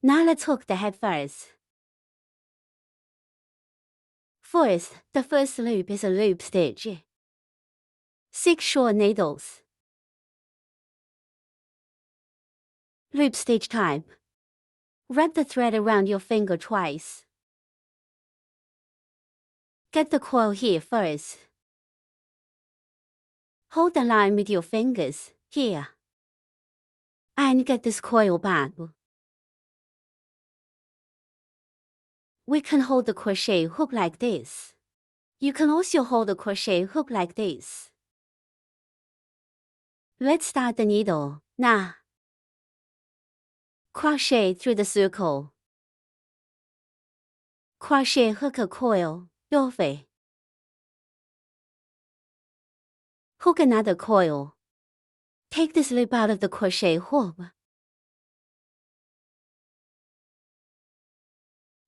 Now let's hook the head first. First, the first loop is a loop stitch. 6 short needles. Loop stitch type. Wrap the thread around your finger twice. Get the coil here first. Hold the line with your fingers, here. And get this coil back. We can hold the crochet hook like this. You can also hold the crochet hook like this. Let's start the needle, now. Crochet through the circle. Crochet hook a coil, LUNUAFVY. Hook another coil. Take this loop out of the crochet hook.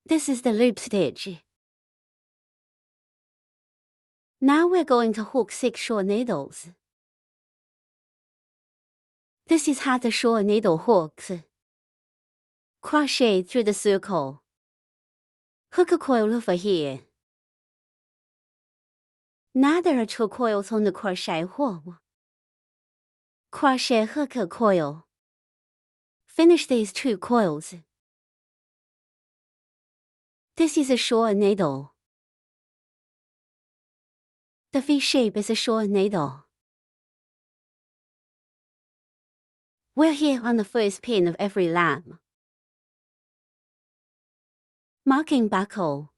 This is the loop stitch. Now we're going to hook 6 short needles. This is how the short needle hooks. Crochet through the circle. Hook a coil over here. Now there are 2 coils on the crochet hook. Crochet hook a coil. Finish these 2 coils. This is a short needle. The V shape is a short needle. We're here on the first pin of every lap. Marking buckle.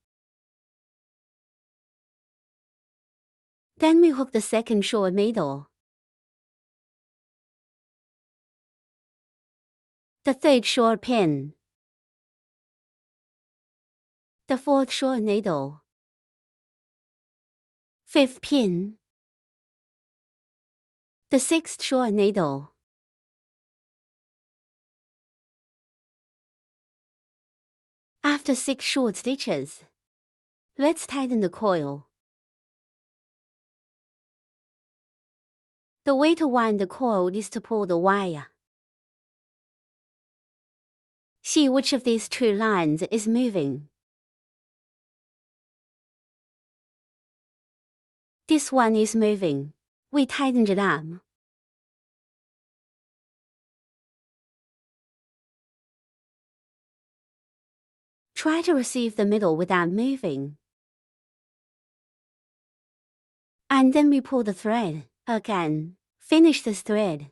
Then we hook the second short needle. The third short pin. The fourth short needle. 5th pin. The 6th short needle. After 6 short stitches, let's tighten the coil. The way to wind the coil is to pull the wire. See which of these 2 lines is moving. This one is moving. We tightened it up. Try to receive the middle without moving. And then we pull the thread again. Finish this thread.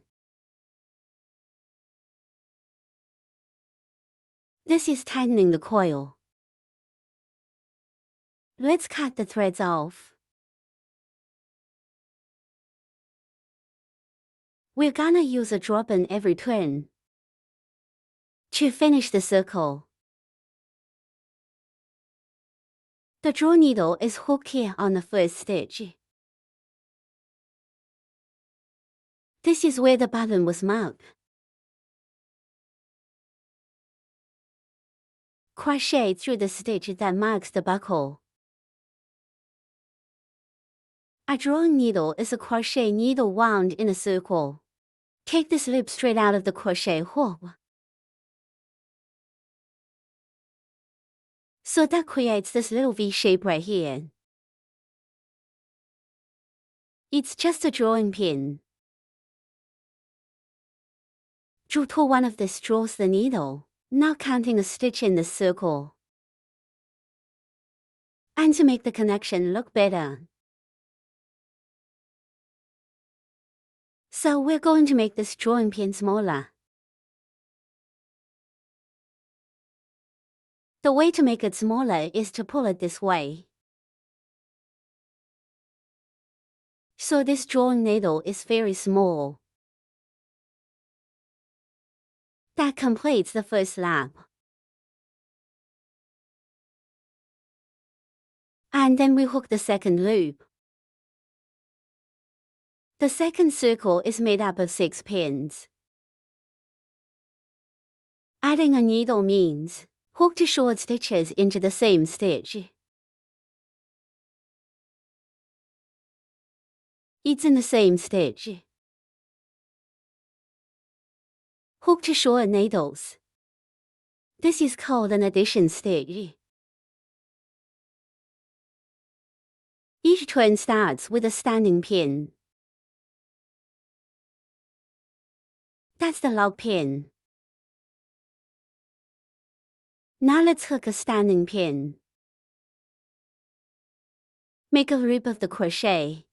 This is tightening the coil. Let's cut the threads off. We're gonna use a drop-in every turn to finish the circle. The draw needle is hooked here on the first stitch. This is where the button was marked. Crochet through the stitch that marks the buckle. A drawing needle is a crochet needle wound in a circle. Take this loop straight out of the crochet hook. So that creates this little V shape right here. It's just a drawing pin. Draw to one of these draws the needle, not counting a stitch in the circle. And to make the connection look better, so we're going to make this drawing pin smaller. The way to make it smaller is to pull it this way. So this drawing needle is very small. That completes the first lap. And then we hook the second loop. The second circle is made up of 6 pins. Adding a needle means hook 2 short stitches into the same stitch. It's in the same stitch. Hook 2 short needles. This is called an addition stitch. Each turn starts with a standing pin. That's the log pin. Now let's hook a standing pin. Make a loop of the crochet.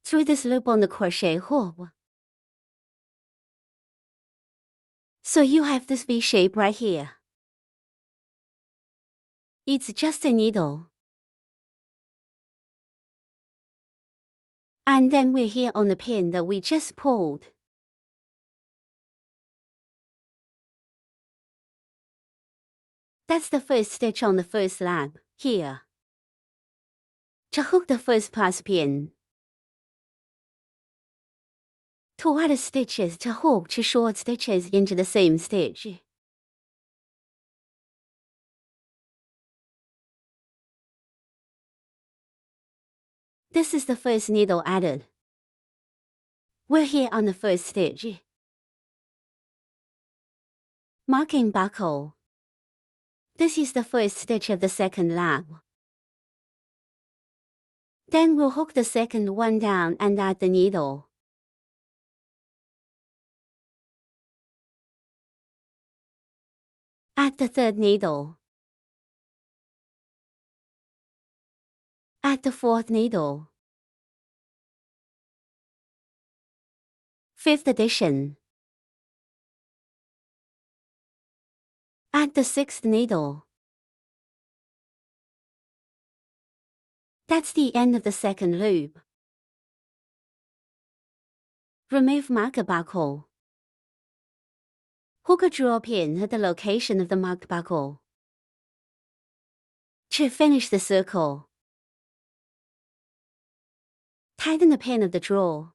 Through this loop on the crochet hook. So you have this V shape right here. It's just a needle. And then we're here on the pin that we just pulled. That's the first stitch on the first lap, here. To hook the first plus pin. To add stitches to hook 2 short stitches into the same stitch. This is the first needle added. We're here on the first stitch. Marking buckle. This is the first stitch of the second lap. Then we'll hook the second one down and add the needle. Add the third needle. Add the fourth needle. Fifth addition. Add the sixth needle. That's the end of the second loop. Remove marker buckle. Hook a draw pin at the location of the marked buckle. To finish the circle, tighten the pin of the draw.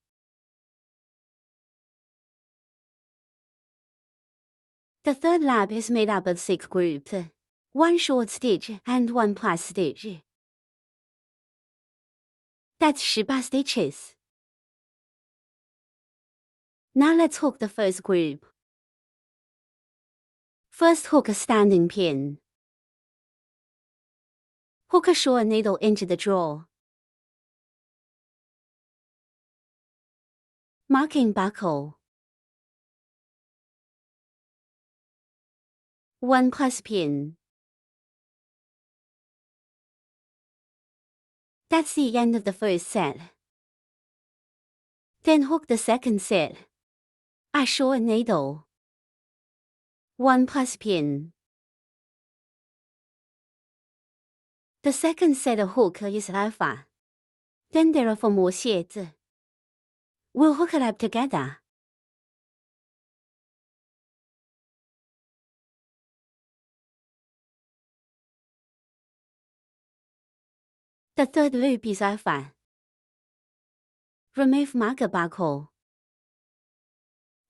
The third lap is made up of 6 groups, 1 short stitch and 1 plus stitch. That's 18 stitches. Now let's hook the first group. First hook a standing pin. Hook a short needle into the draw. Marking buckle. 1 plus pin. That's the end of the first set. Then hook the second set. A short needle. 1 plus pin. The second set of hook is alpha. Then there are 4 more shades. We'll hook it up together. The third loop is alpha. Remove marker buckle.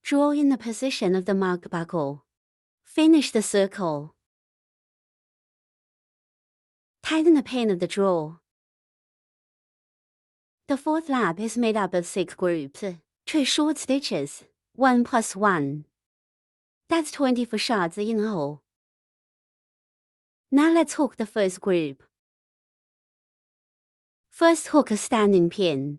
Draw in the position of the marked buckle. Finish the circle. Tighten the pin of the draw. The fourth lap is made up of 6 groups, 2 short stitches, 1 plus 1. That's 24 shots in all. Now let's hook the first group. First hook a standing pin.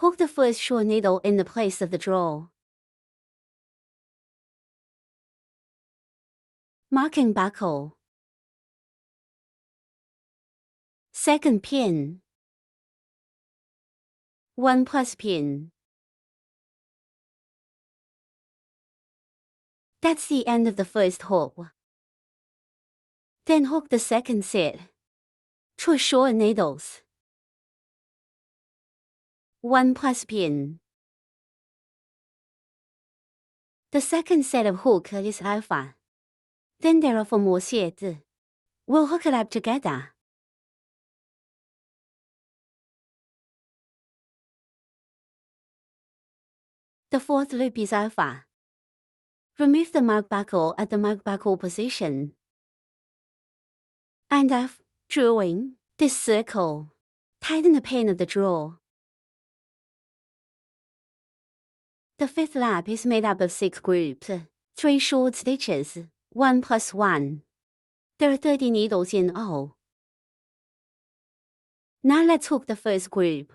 Hook the first short needle in the place of the draw. Marking buckle. Second pin. 1 plus pin. That's the end of the first hook. Then hook the second set. 2 short needles. 1 plus pin. The second set of hook is alpha. Then there are 4 more shades. We'll hook it up together. The fourth loop is over. Remove the mark buckle at the mark buckle position. And after drawing this circle, tighten the pin of the drawer. The fifth lap is made up of 6 groups, 3 short stitches, 1 plus 1. There are 30 needles in all. Now let's hook the first group.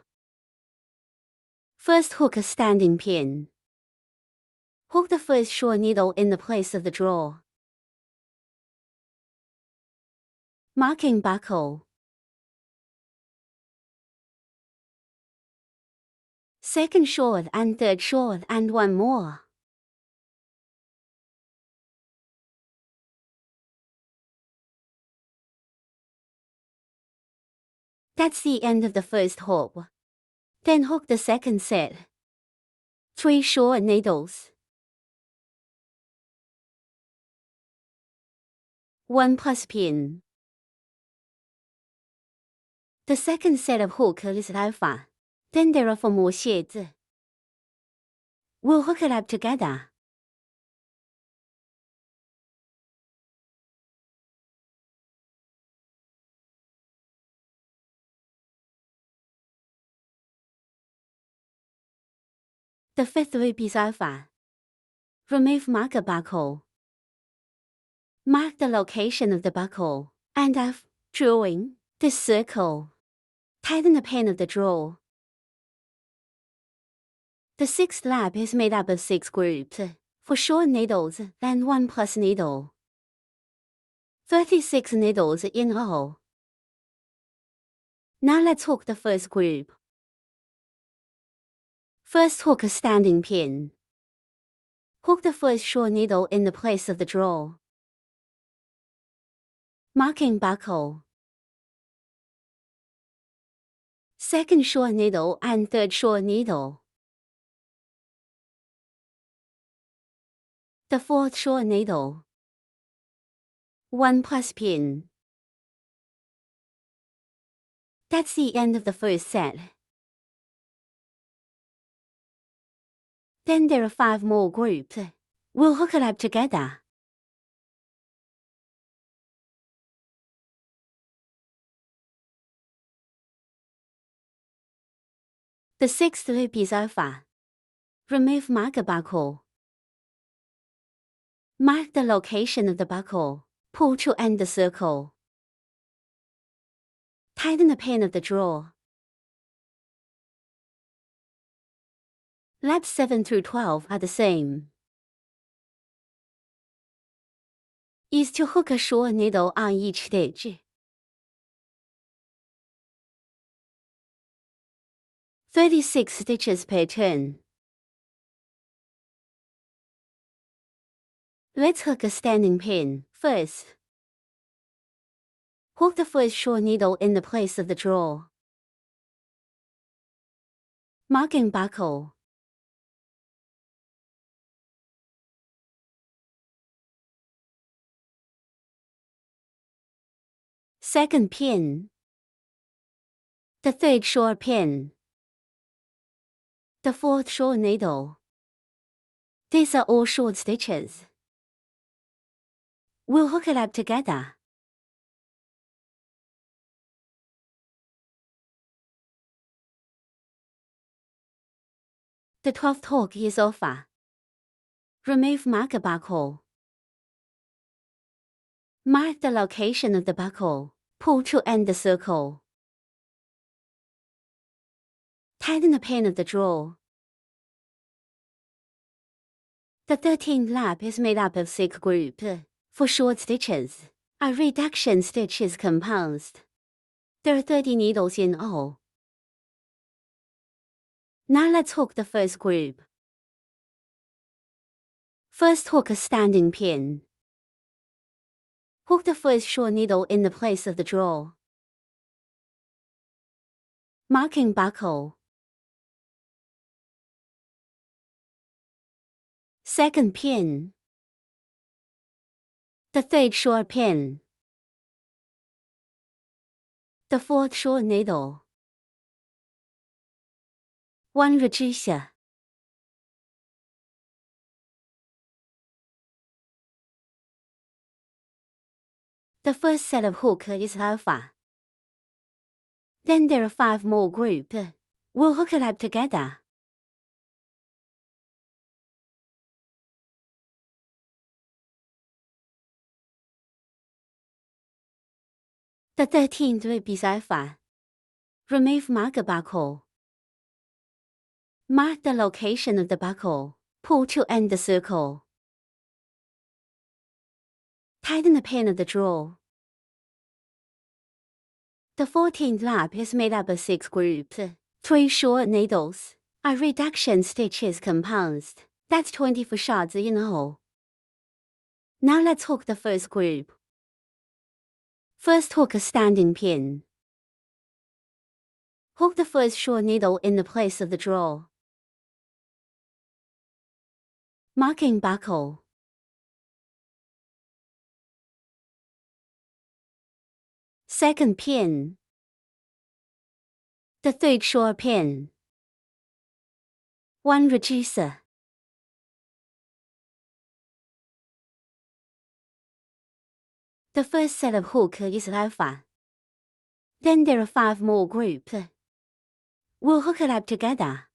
First hook a standing pin. Hook the first short needle in the place of the drawer. Marking buckle. Second short and third short and one more. That's the end of the first hook. Then hook the second set. 3 short needles. 1 plus pin. The second set of hook is alpha. Then there are 4 more shades. We'll hook it up together. The fifth loop is alpha. Remove marker buckle. Mark the location of the buckle, and after drawing this circle, tighten the pin of the drawer. The sixth lap is made up of 6 groups, 4 short needles and 1 plus needle. 36 needles in all. Now let's hook the first group. First hook a standing pin. Hook the first short needle in the place of the drawer. Marking buckle. Second short needle and third short needle. The fourth short needle. 1 plus pin. That's the end of the first set. Then there are 5 more groups. We'll hook it up together. The sixth loop is alpha. Remove marker buckle. Mark the location of the buckle. Pull to end the circle. Tighten the pin of the drawer. Laps 7 through 12 are the same. Is to hook a short needle on each stitch. 36 stitches per turn. Let's hook a standing pin first. Hook the first short needle in the place of the drawer. Marking buckle. Second pin. The third short pin. The fourth short needle. These are all short stitches. We'll hook it up together. The 12th hook is over. Remove marker buckle. Mark the location of the buckle. Pull to end the circle. Tighten the pin of the drawer. The 13th lap is made up of 6 groups. 4 short stitches. A reduction stitch is composed. There are 30 needles in all. Now let's hook the first group. First hook a standing pin. Hook the first short needle in the place of the drawer. Marking buckle. Second pin. The third short pin. The fourth short needle. 1 redressure. The first set of hook is alpha. Then there are 5 more groups. We'll hook it up together. The 13th loop is alpha. Remove marker buckle. Mark the location of the buckle. Pull to end the circle. Tighten the pin of the drawer. The 14th loop is made up of 6 groups. 3 short needles. A reduction stitches composed. That's 24 shots in all. Now let's hook the first group. First hook a standing pin. Hook the first short needle in the place of the drawer. Marking buckle. Second pin. The third short pin. 1 reducer. The first set of hook is alpha. Then there are 5 more groups. We'll hook it up together.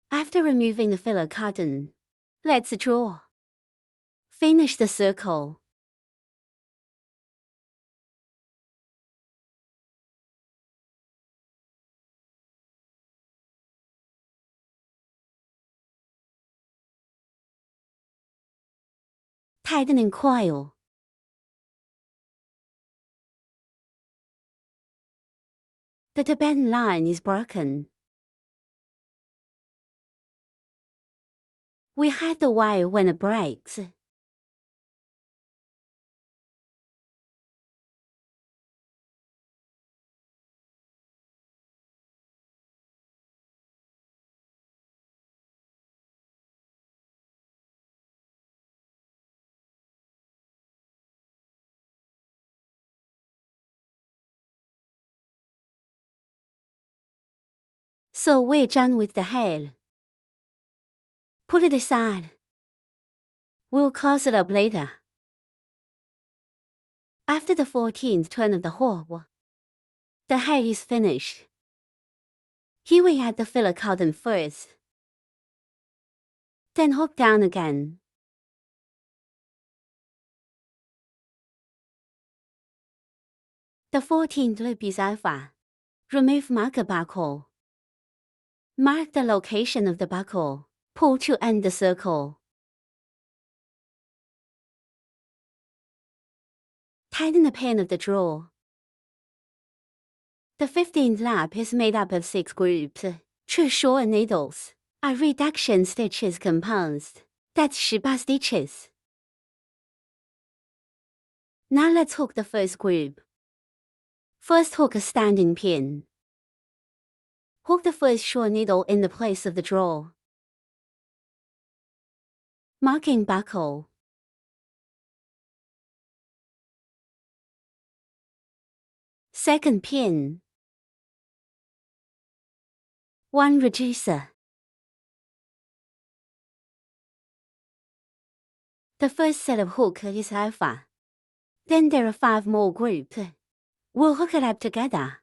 After removing the filler cotton, let's draw. Finish the circle. Tightening coil. The Tibetan line is broken. We hide the wire when it breaks. So we're done with the hair. Put it aside. We'll close it up later. After the 14th turn of the hook, the hair is finished. Here we add the filler cotton first. Then hook down again. The 14th loop is alpha. Remove marker buckle. Mark the location of the buckle. Pull to end the circle. Tighten the pin of the drawer. The 15th loop is made up of 6 groups. 2 short needles. A reduction stitches composed. That's 18 stitches. Now let's hook the first group. First hook a standing pin. Hook the first short needle in the place of the drawer. Marking buckle. Second pin. 1 reducer. The first set of hook is alpha. Then there are 5 more groups. We'll hook it up together.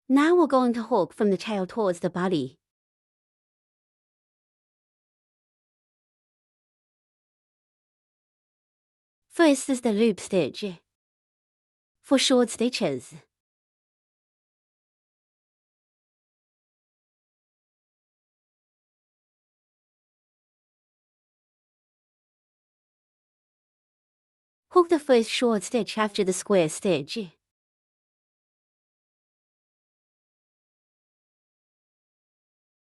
Now we're going to hook from the tail towards the body. First is the loop stitch. For short stitches. Hook the first short stitch after the square stitch.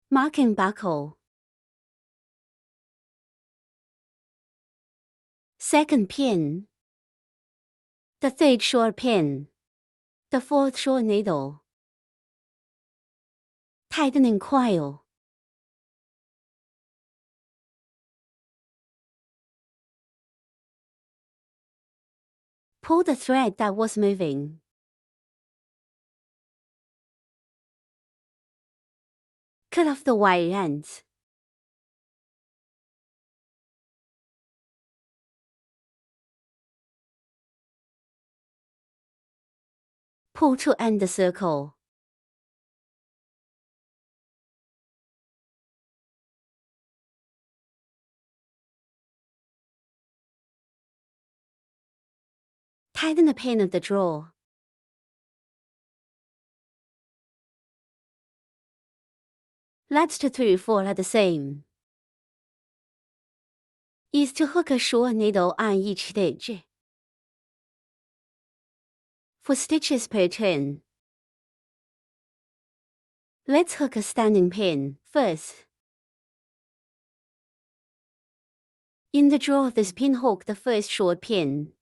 Marking buckle. Second pin. The third short pin. The fourth short needle. Tightening coil. Pull the thread that was moving. Cut off the wire ends. Pull to end the circle. Tighten the pin of the drawer. Let's 2, 3, 4 are the same. Is to hook a short needle on each stitch. For stitches per turn, let's hook a standing pin first. In the drawer of this pin, hook the first short pin.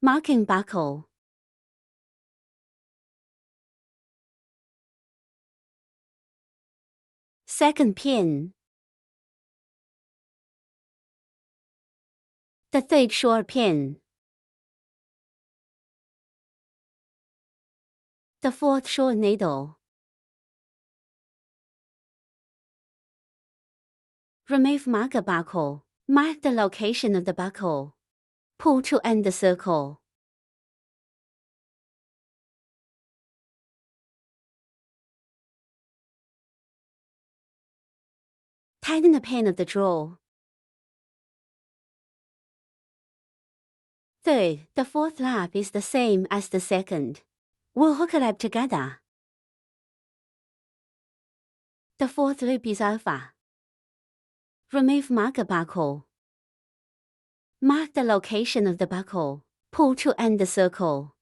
Marking buckle. Second pin. The third short pin. The fourth short needle. Remove marker buckle. Mark the location of the buckle. Pull to end the circle. Tighten the pin of the drawer. Third, the fourth lap is the same as the second. We'll hook a lap together. The fourth loop is over. Remove marker buckle. Mark the location of the buckle. Pull to end the circle.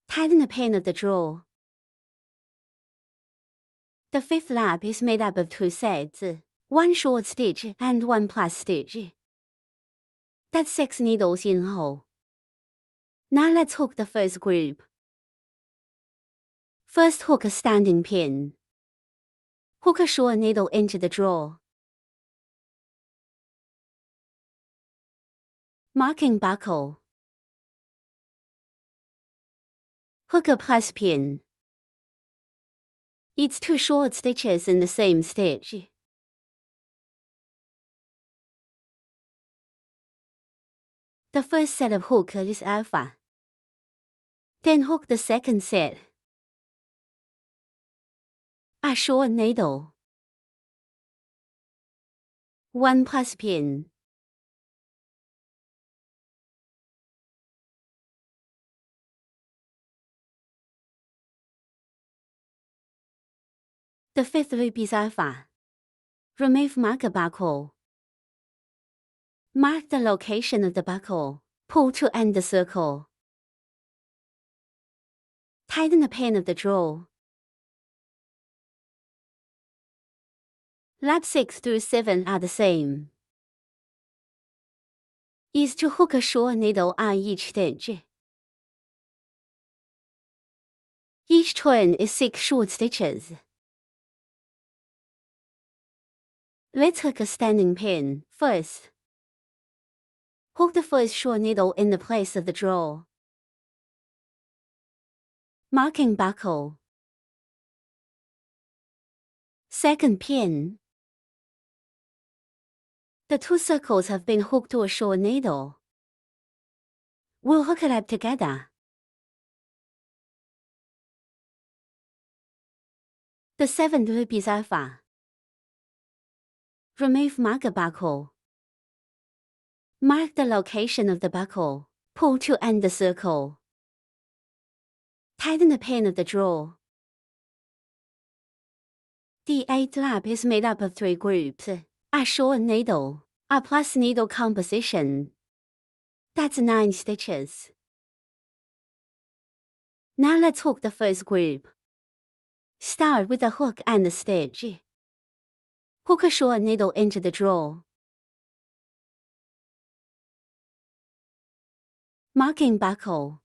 Tighten the pin of the drawer. The fifth lap is made up of 2 sets, 1 short stitch and 1 plus stitch. That's 6 needles in all. Now let's hook the first group. First, hook a standing pin. Hook a short needle into the drawer. Marking buckle. Hook a plus pin. It's 2 short stitches in the same stitch. The first set of hook is alpha. Then hook the second set. A short needle. 1 plus pin. The fifth loop is alpha. Remove marker buckle. Mark the location of the buckle. Pull to end the circle. Tighten the pin of the drawer. Lap 6 through 7 are the same. Is to hook a short needle on each stitch. Each turn is 6 short stitches. Let's hook a standing pin first. Hook the first short needle in the place of the drawer. Marking buckle. Second pin. The 2 circles have been hooked to a short needle. We'll hook it up together. The seventh loop is alpha. Remove marker buckle. Mark the location of the buckle. Pull to end the circle. Tighten the pin of the drawer. The 8th lap is made up of 3 groups. A short needle, a plus needle composition. That's 9 stitches. Now let's hook the first group. Start with the hook and the stitch. Hook a short needle into the drawer. Marking buckle.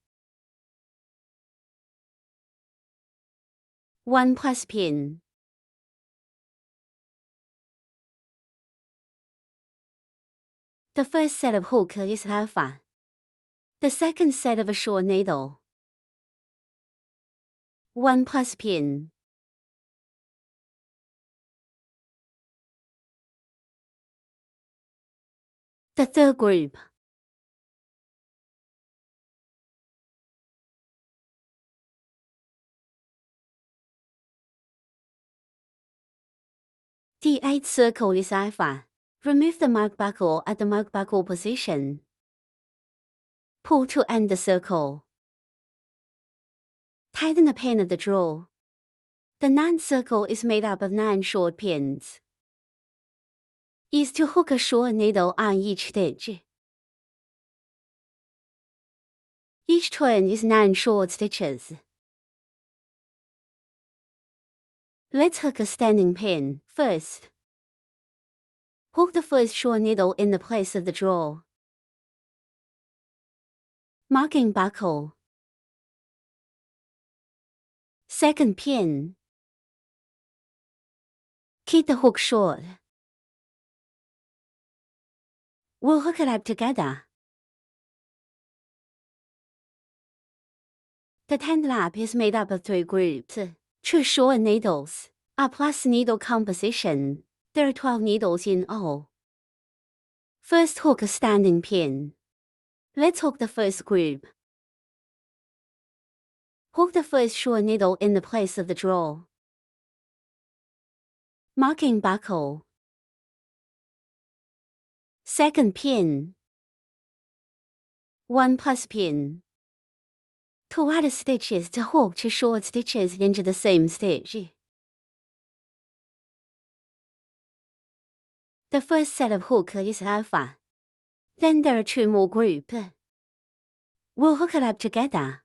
1 plus pin. The first set of hook is alpha. The second set of a short needle. 1 plus pin. The third group. The 8th circle is alpha. Remove the mark buckle at the mark buckle position. Pull to end the circle. Tighten the pin of the drawer. The 9th circle is made up of 9 short pins. Is to hook a short needle on each stitch. Each turn is 9 short stitches. Let's hook a standing pin first. Hook the first short needle in the place of the drawer. Marking buckle. Second pin. Keep the hook short. We'll hook it up together. The 10th lap is made up of 3 groups. 2 short needles. A plus needle composition. There are 12 needles in all. First hook a standing pin. Let's hook the first group. Hook the first short needle in the place of the drawer. Marking buckle. Second pin. 1 plus pin. 2 add stitches to hook 2 short stitches into the same stitch. The first set of hook is alpha. Then there are 2 more groups. We'll hook it up together.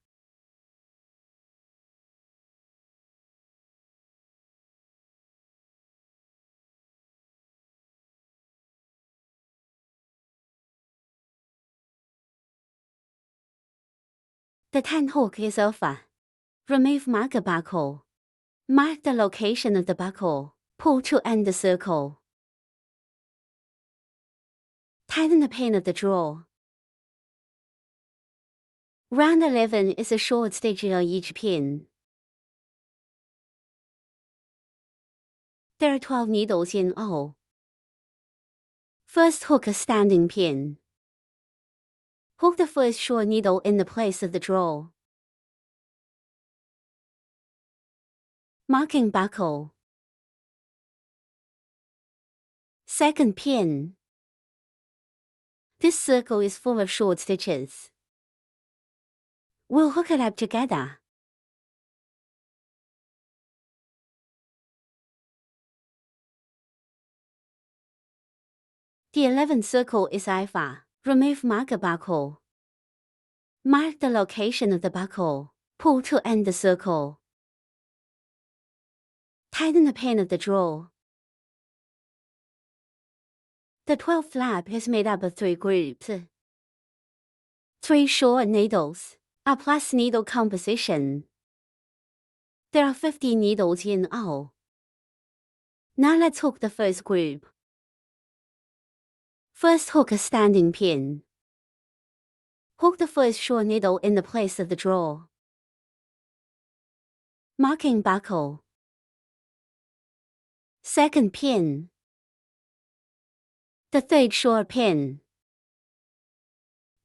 The 10th hook is alpha. Remove marker buckle. Mark the location of the buckle. Pull to end the circle. Tighten the pin of the drawer. Round 11 is a short stitch on each pin. There are 12 needles in all. First hook a standing pin. Hook the first short needle in the place of the drawer. Marking buckle. Second pin. This circle is full of short stitches. We'll hook it up together. The 11th circle is alpha. Remove marker buckle. Mark the location of the buckle. Pull to end the circle. Tighten the pin of the drawer. The 12th lap is made up of 3 groups. 3 short needles. A plus needle composition. There are 50 needles in all. Now let's hook the first group. First hook a standing pin. Hook the first short needle in the place of the drawer. Marking buckle. Second pin. The third short pin.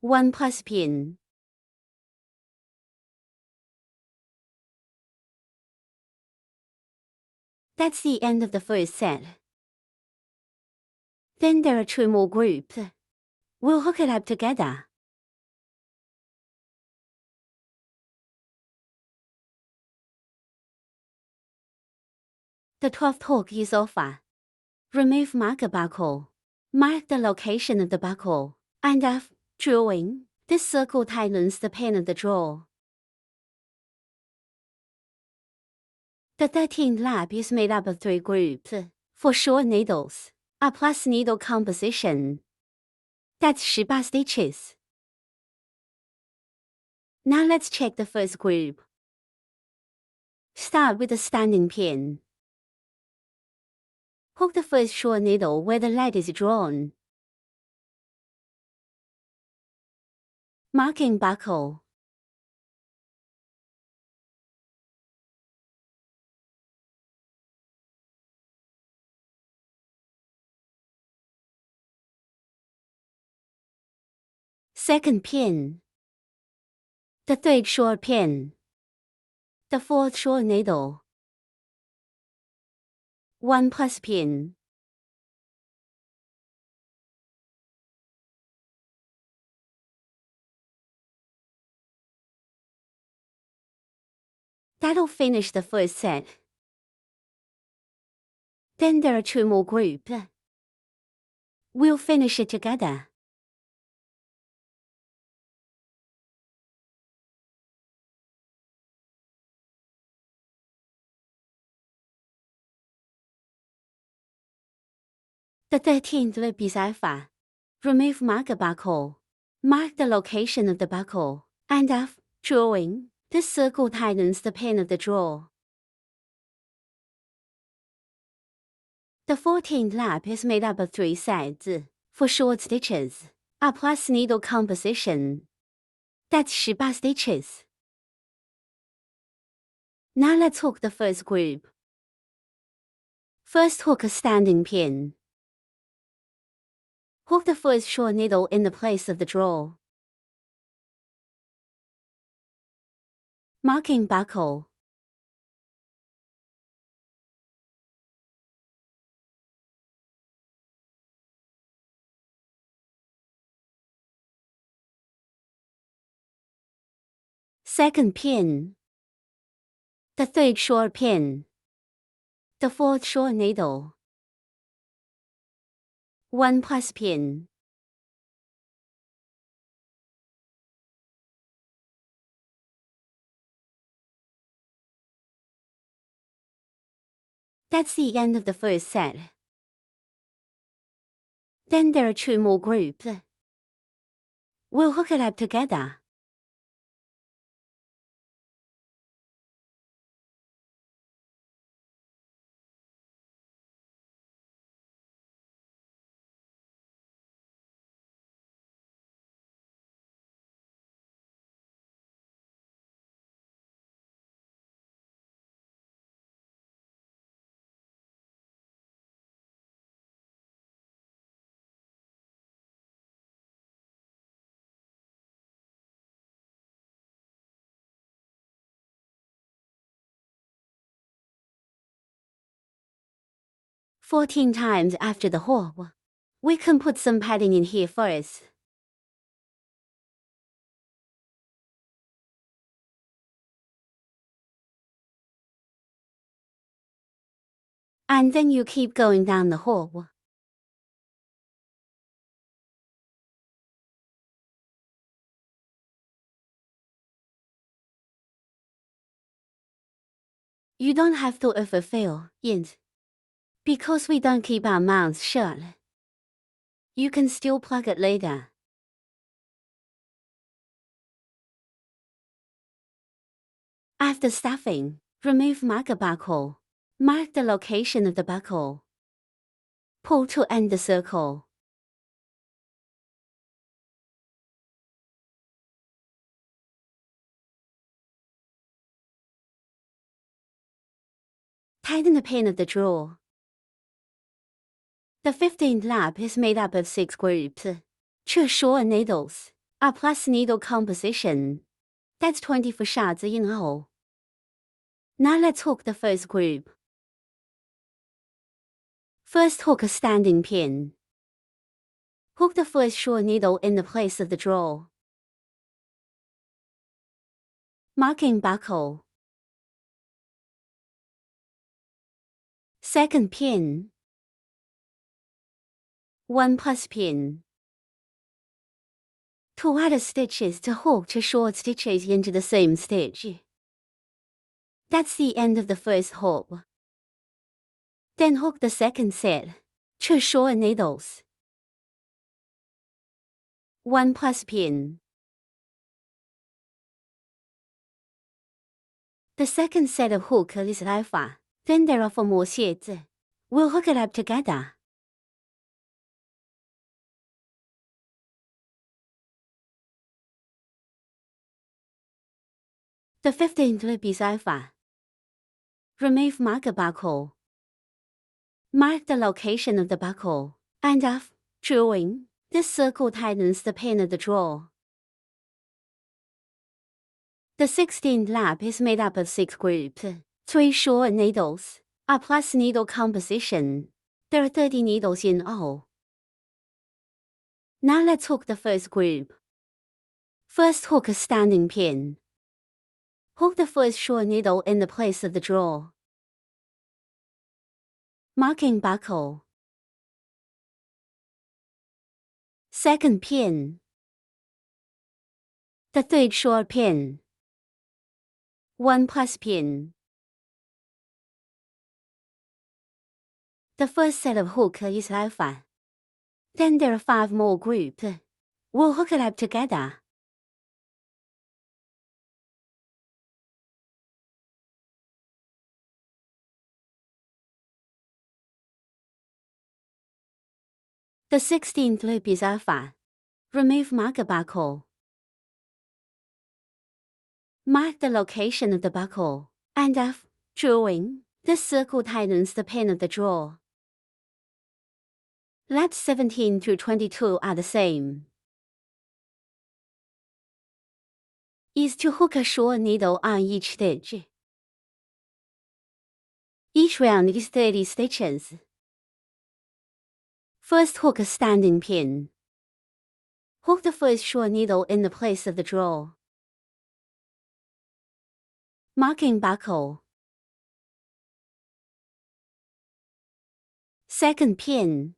1 plus pin. That's the end of the first set. Then there are 2 more groups. We'll hook it up together. The 12th hook is alpha. Remove marker buckle. Mark the location of the buckle. And drawing. This circle tightens the pin of the drawer. The 13th lap is made up of 3 groups. For short needles, a plus needle composition. That's 18 stitches. Now let's check the first group. Start with a standing pin. Hook the first short needle where the lead is drawn. Marking buckle. Second pin. The third short pin. The fourth short needle. 1 plus pin. That'll finish the first set. Then there are 2 more groups. We'll finish it together. The 13th loop 比赛法. Remove marker buckle. Mark the location of the buckle. And after drawing, this circle tightens the pin of the drawer. The 14th lap is made up of 3 sets. For short stitches, a plus needle composition. That's 18 stitches. Now let's hook the first group. First hook a standing pin. Hook the first short needle in the place of the drawer. Marking buckle. Second pin. The third short pin. The fourth short needle. 1 plus pin. That's the end of the first set. Then there are 2 more groups. We'll hook it up together. "14 times after the haul. We can put some padding in here first. And then you keep going down the hole. You don't have to overfill it. Because we don't keep our mouths shut. You can still plug it later. After stuffing, remove marker buckle. Mark the location of the buckle. Pull to end the circle. Tighten the pin of the drawer. The 15th lap is made up of 6 groups. 2 short needles, a plus needle composition. That's 24 shots in all. Now let's hook the first group. First hook a standing pin. Hook the first short needle in the place of the drawer. Marking buckle. Second pin. 1 plus pin. 2 add stitches to hook 2 short stitches into the same stitch. That's the end of the first hook. Then hook the second set. 2 short needles. 1 plus pin. The second set of hook is alpha. Then there are 4 more sheets. We'll hook it up together. The 15th loop is alpha. Remove marker buckle. Mark the location of the buckle, and after drawing, this circle tightens the pin of the drawer. The 16th lap is made up of 6 groups, 3 short needles, a plus needle composition. There are 30 needles in all. Now let's hook the first group. First hook a standing pin. Hook the first short needle in the place of the drawer. Marking buckle. Second pin. The third short pin. 1 plus pin. The first set of hook is alpha. Then there are 5 more groups. We'll hook it up together. The 16th loop is alpha. Remove marker buckle. Mark the location of the buckle, and after drawing, this circle tightens the pin of the drawer. Laps 17 through 22 are the same. Is to hook a short needle on each stitch. Each round is 30 stitches. First hook a standing pin. Hook the first short needle in the place of the drawer. Marking buckle. Second pin.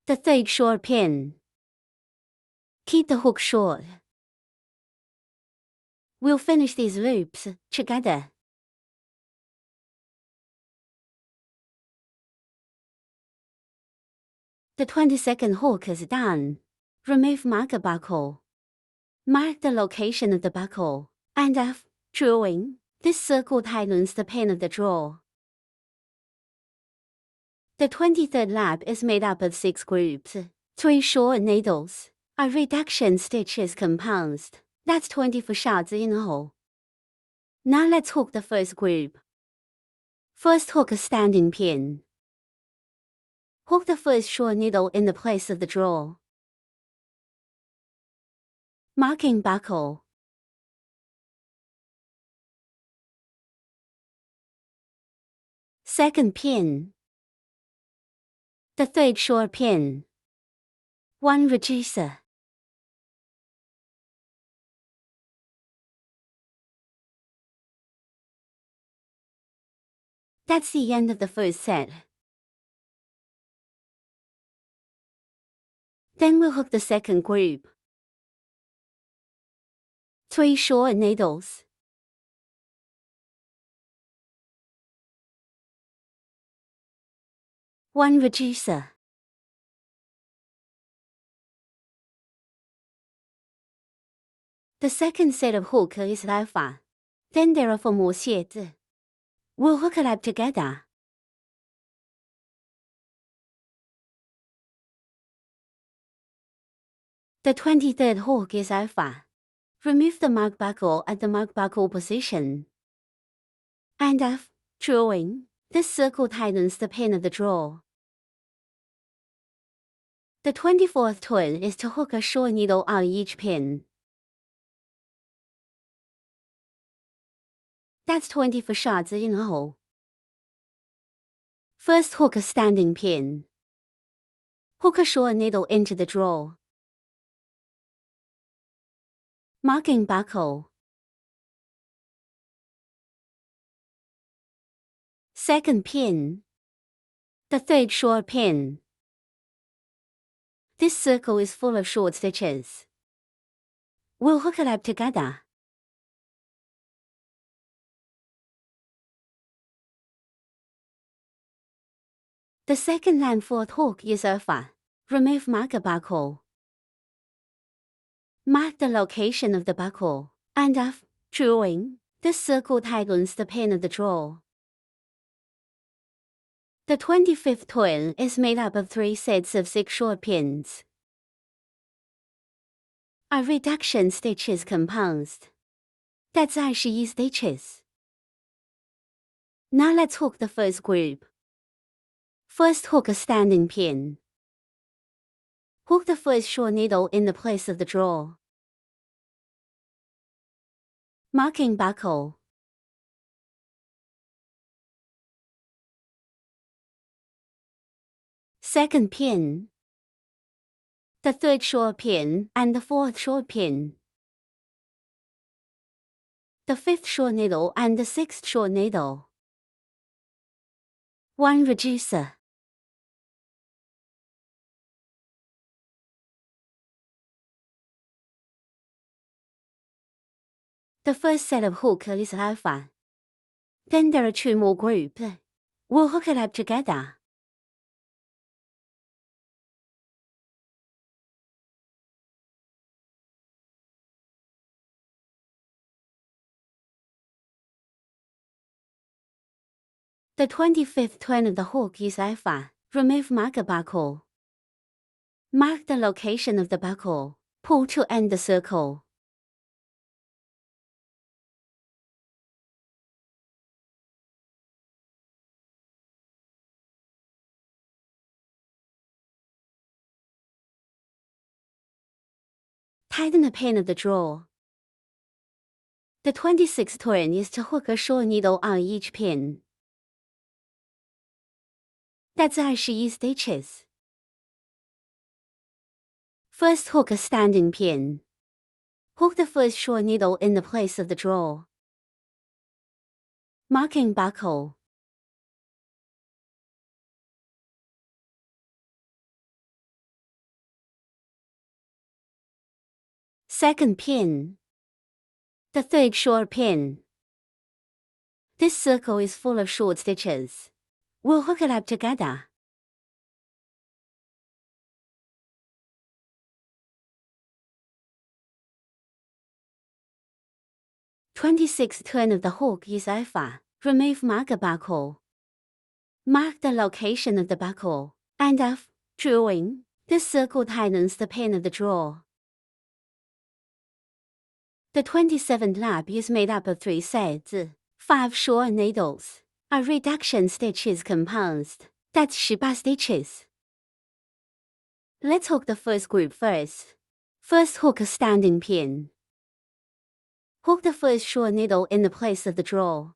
The third short pin. Keep the hook short. We'll finish these loops together. The 22nd hook is done. Remove marker buckle. Mark the location of the buckle, and after drawing, this circle tightens the pin of the drawer. The 23rd lap is made up of 6 groups, 3 short needles, a reduction stitch is composed. That's 24 shots in all. Now let's hook the first group. First hook a standing pin. Hook the first short needle in the place of the drawer. Marking buckle. Second pin. The third short pin. 1 reducer. That's the end of the first set. Then we'll hook the second group. 3 short needles. 1 reducer. The second set of hook is alpha. Then there are 4 more sheets. We'll hook it up together. The 23rd hook is alpha. Remove the mark buckle at the mark buckle position. And after drawing, this circle tightens the pin of the drawer. The 24th turn is to hook a short needle on each pin. That's 24 shots in all. First hook a standing pin. Hook a short needle into the drawer. Marking buckle. Second pin. The third short pin. This circle is full of short stitches. We'll hook it up together. The second line fourth hook is alpha. Remove marker buckle. Mark the location of the buckle, and after drawing, the circle tightens the pin of the drawer. The 25th turn is made up of 3 sets of 6 short pins. A reduction stitch is composed. That's 21 stitches. Now let's hook the first group. First hook a standing pin. Hook the first short needle in the place of the drawer. Marking buckle. Second pin. The third short pin and the fourth short pin. The fifth short needle and the sixth short needle. 1 reducer. The first set of hook is alpha. Then there are 2 more groups. We'll hook it up together. The 25th turn of the hook is alpha. Remove marker buckle. Mark the location of the buckle. Pull to end the circle. Tighten the pin of the drawer. The 26th turn is to hook a short needle on each pin. That's 21 stitches. First hook a standing pin. Hook the first short needle in the place of the drawer. Marking buckle. Second pin. The third short pin. This circle is full of short stitches. We'll hook it up together. The 26th turn of the hook is alpha. Remove marker buckle. Mark the location of the buckle, and after drawing, the circle tightens the pin of the drawer. The 27th lap is made up of 3 sets, 5 short needles. A reduction stitch is composed. That's 18 stitches. Let's hook the first group first. First hook a standing pin. Hook the first short needle in the place of the drawer.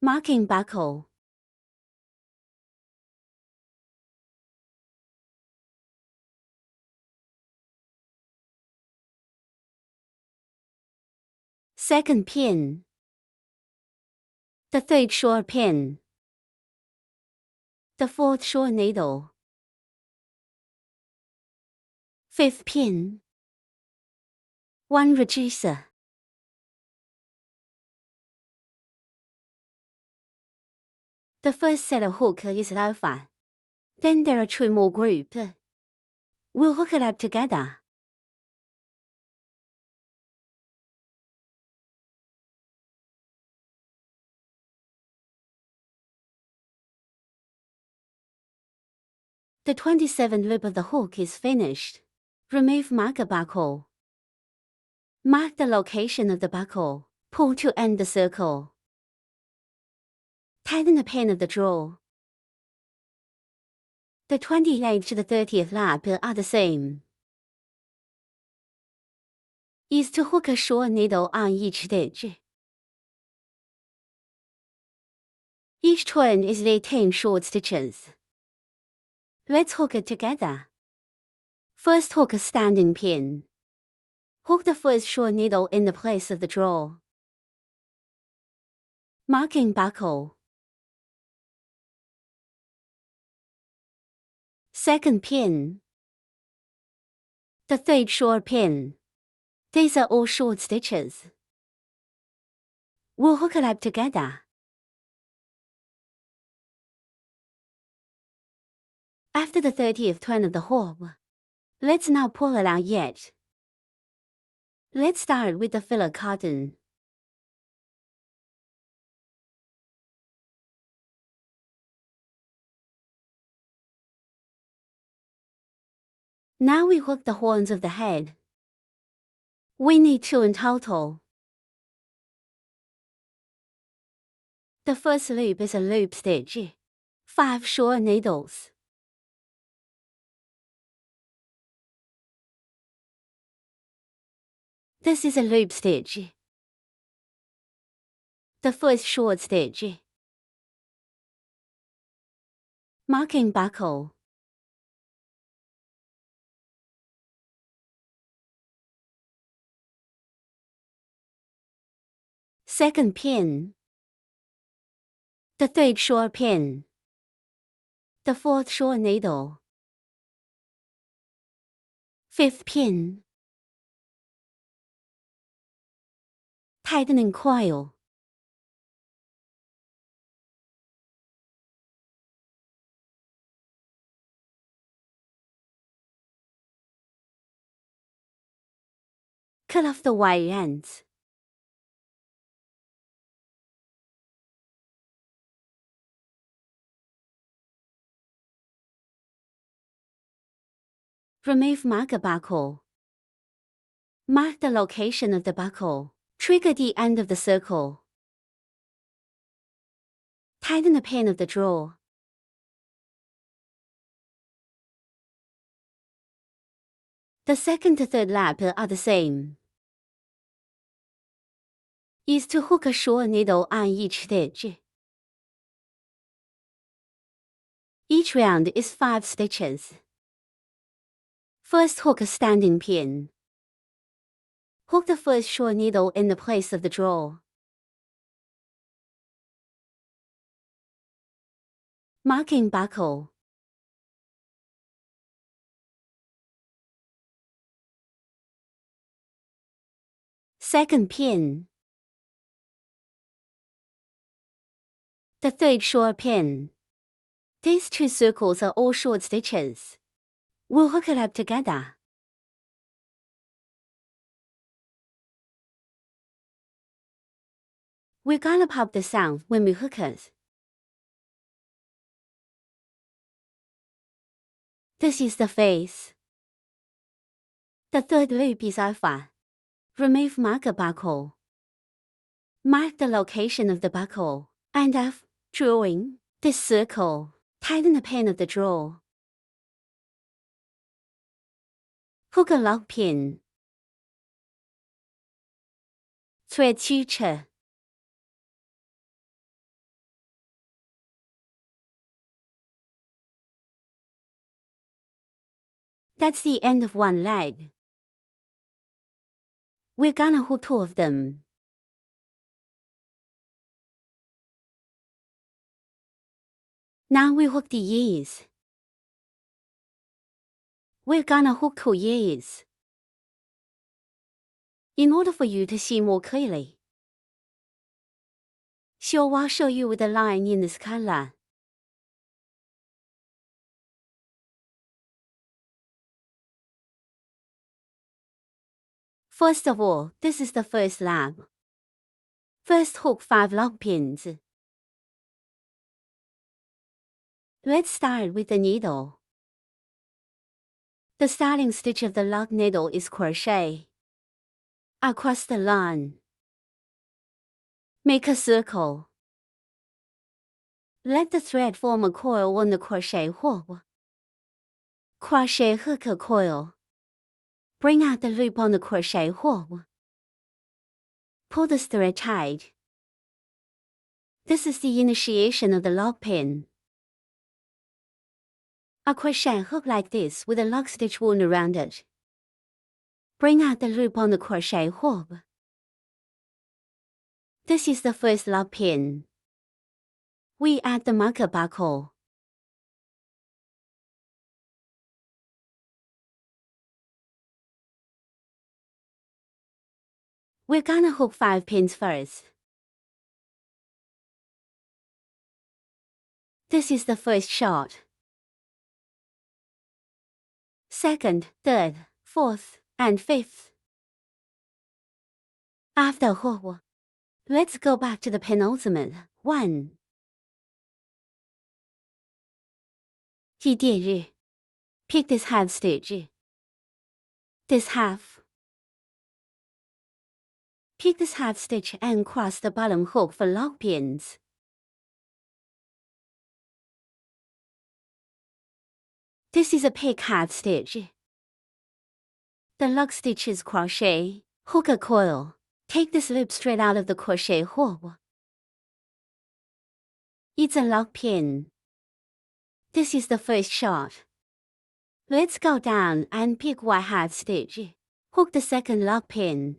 Marking buckle. Second pin. The third short pin. The fourth short needle. Fifth pin. 1 reducer. The first set of hook is alpha. Then there are 2 more groups. We'll hook it up together. The 27th loop of the hook is finished. Remove marker buckle. Mark the location of the buckle. Pull to end the circle. Tighten the pin of the drawer. The 28th to the 30th lap are the same. Is to hook a short needle on each stitch. Each turn is 18 short stitches. Let's hook it together. First hook a standing pin. Hook the first short needle in the place of the drawer. Marking buckle. Second pin. The third short pin. These are all short stitches. We'll hook it up together. After the 30th turn of the hook, let's now pull it out yet. Let's start with the filler cotton. Now we hook the horns of the head. We need 2 in total. The first loop is a loop stitch, 5 short needles. This is a loop stitch. The first short stitch. Marking buckle. Second pin. The third short pin. The fourth short needle. Fifth pin. Tightening coil. Cut off the wire ends. Remove marker buckle. Mark the location of the buckle. Trigger the end of the circle. Tighten the pin of the drawer. The second to third lap are the same. Is to hook a short needle on each stitch. Each round is 5 stitches. First hook a standing pin. Hook the first short needle in the place of the drawer. Marking buckle. Second pin. The third short pin. These 2 circles are all short stitches. We'll hook it up together. We're gonna pop the sound when we hook it. This is the face. The third loop is alpha. Remove marker buckle. Mark the location of the buckle, and drawing this circle. Tighten the pin of the drawer. Hook a lock pin. Thread suture. That's the end of one leg. We're gonna hook 2 of them. Now we hook the ears. We're gonna hook 2 ears. In order for you to see more clearly, I'll show you with a line in this color. First of all, this is the first lap. First hook 5 lock pins. Let's start with the needle. The starting stitch of the lock needle is crochet across the line. Make a circle. Let the thread form a coil on the crochet hook. Crochet hook a coil. Bring out the loop on the crochet hook. Pull the thread tight. This is the initiation of the lock pin. A crochet hook like this with a lock stitch wound around it. Bring out the loop on the crochet hook. This is the first lock pin. We add the marker buckle. We're gonna hook 5 pins first. This is the first shot. second, third, fourth, and fifth. After hook, let's go back to the penultimate one. 系电日 Pick this half stitch. This half. Pick this half stitch and cross the bottom hook for lock pins. This is a pick half stitch. The lock stitch is crochet, hook a coil. Take this loop straight out of the crochet hook. It's a lock pin. This is the first shot. Let's go down and pick white half stitch. Hook the second lock pin.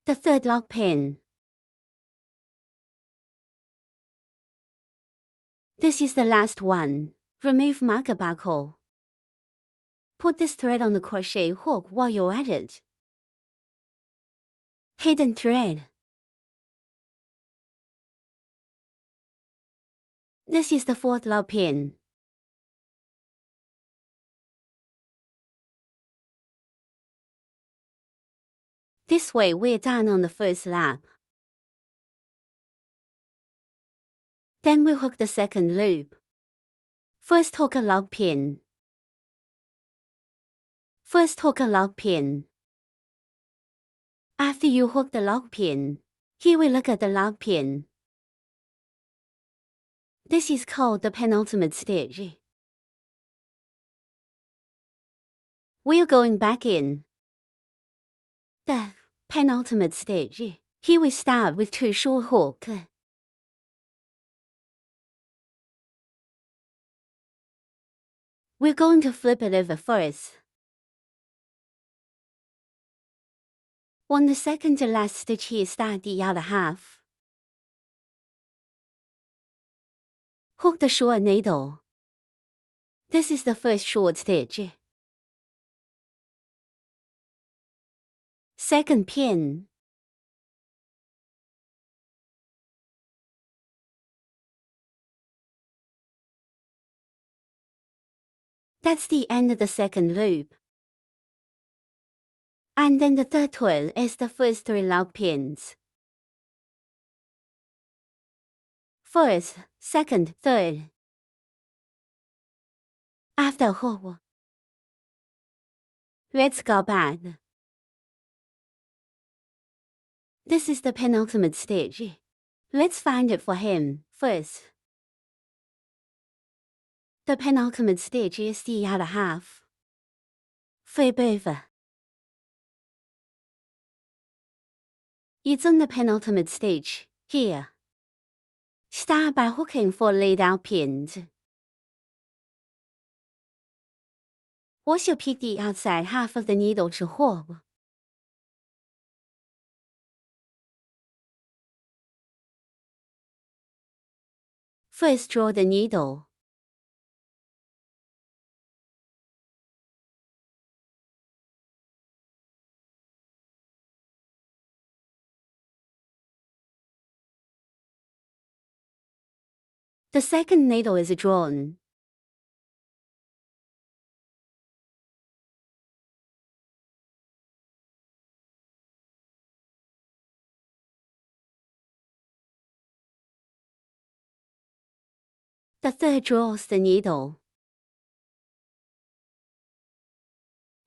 The third lock pin. This is the last one. Remove marker buckle. Put this thread on the crochet hook while you're at it. Hidden thread. This is the fourth lock pin. This way we're done on the first lap. Then we hook the second loop. First hook a lock pin. First hook a lock pin. After you hook the lock pin, here we look at the lock pin. This is called the penultimate stitch. We're going back in. The penultimate stitch. Here we start with 2 short hooks. We're going to flip it over first. On the second to last stitch here, start the other half. Hook the short needle. This is the first short stitch. Second pin. That's the end of the second loop. And then the third twirl is the first 3 lock pins. First, second, third. After hook, let's go back. This is the penultimate stitch. Let's find it for him first. The penultimate stitch is the other half. Flip over. It's on the penultimate stitch, here. Start by hooking 4 laid out pins. Also pick the outside half of the needle to hook. First draw the needle. The second needle is drawn. The third draws the needle.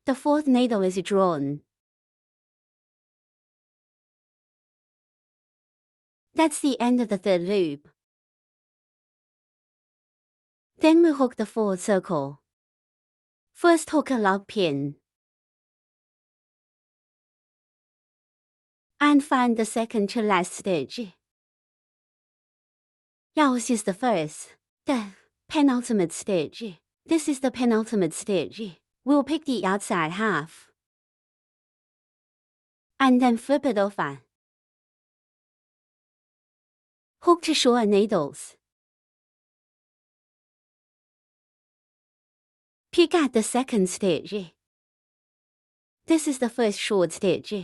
The fourth needle is drawn. That's the end of the third loop. Then we hook the fourth circle. First hook a lock pin. And find the second to last stitch. Yours is the first, the penultimate stitch. This is the penultimate stitch. We'll pick the outside half. And then flip it over. Hook to short needles. Pick out the second stitch. This is the first short stitch.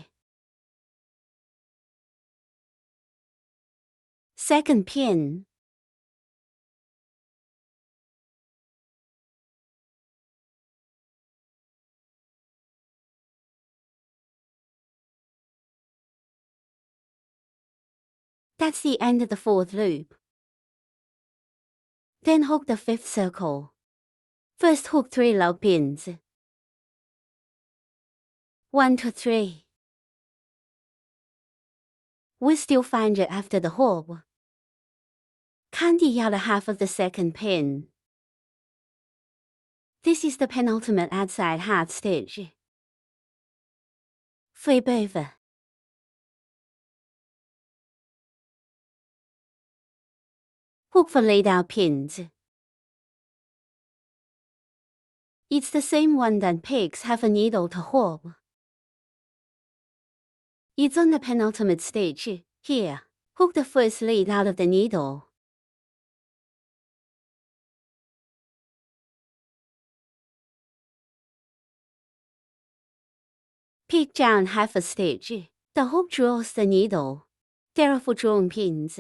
Second pin. That's the end of the 4th loop. Then hook the 5th circle. First hook 3 loop pins. 1 to 3. We still find it after the hook. 看第要的 half of the 2nd pin. This is the penultimate outside half stitch. Flip over. Hook for laid out pins. It's the same one that pigs have a needle to hook. It's on the penultimate stitch. Here, hook the first lead out of the needle. Pig down half a stitch. The hook draws the needle. There are 4 drawn pins.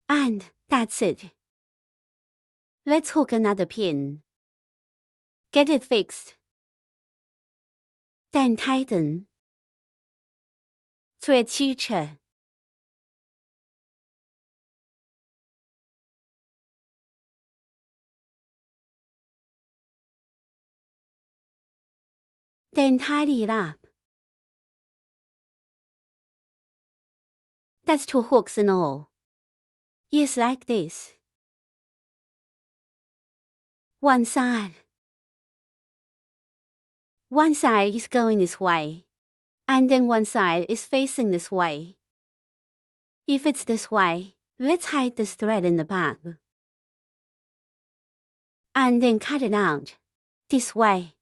And that's it. Let's hook another pin. Get it fixed. Then tighten. Thread suture. Then tidy it up. That's 2 hooks and all. Yes, like this. One side. One side is going this way. And then one side is facing this way. If it's this way, let's hide this thread in the back. And then cut it out. This way.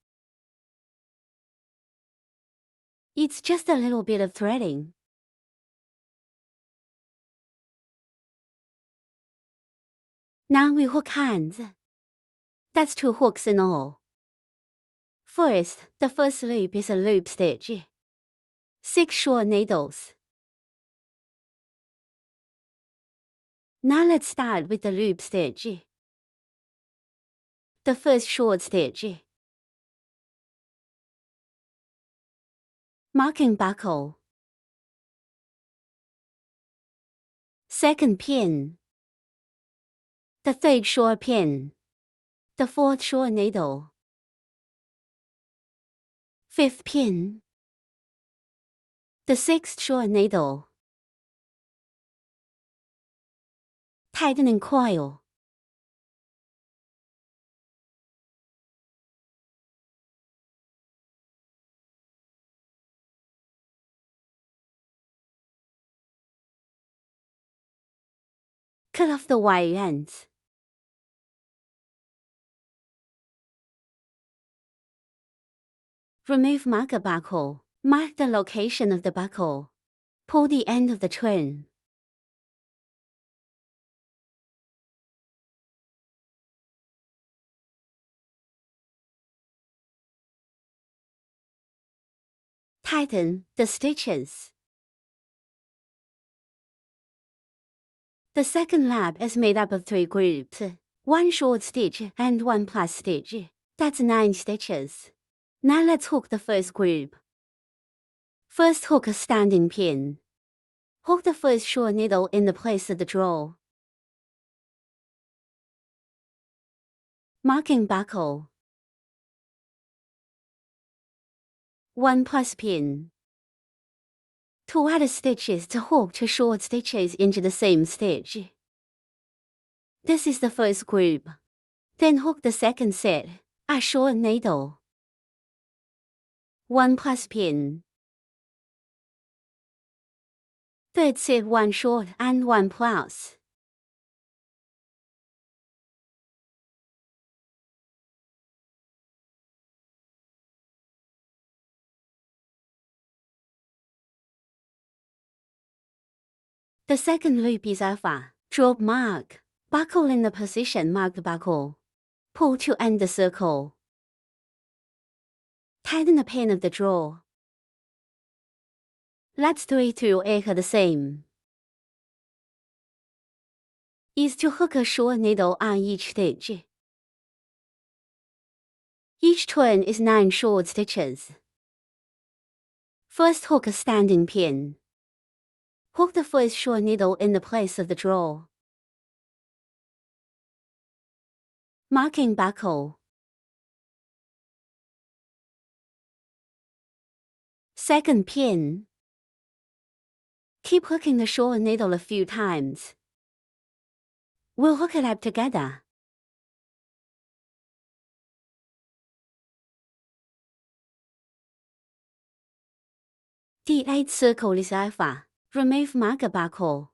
It's just a little bit of threading. Now we hook hands. That's 2 hooks in all. First, the first loop is a loop stitch. 6 short needles. Now let's start with the loop stitch. The first short stitch. Marking buckle. Second pin. The 3rd short pin. The 4th short needle. 5th pin. The 6th short needle. Tightening coil. Cut off the wire ends. Remove marker buckle. Mark the location of the buckle. Pull the end of the twin. Tighten the stitches. The second lap is made up of 3 groups. 1 short stitch and 1 plus stitch. That's 9 stitches. Now let's hook the first group. First hook a standing pin. Hook the first short needle in the place of the draw. Marking buckle. 1 plus pin. 2 other stitches to hook 2 short stitches into the same stitch. This is the first group. Then hook the second set, a short needle. 1 plus pin. Third set 1 short and 1 plus. The second loop is alpha. Drop mark. Buckle in the position marked buckle. Pull to end the circle. Tighten the pin of the drawer. Let's 3 through 8 the same. Is to hook a short needle on each stitch. Each turn is 9 short stitches. First hook a standing pin. Hook the first short needle in the place of the drawer. Marking buckle. Second pin. Keep hooking the short needle a few times. We'll hook it up together. D8 circle is alpha. Remove marker buckle.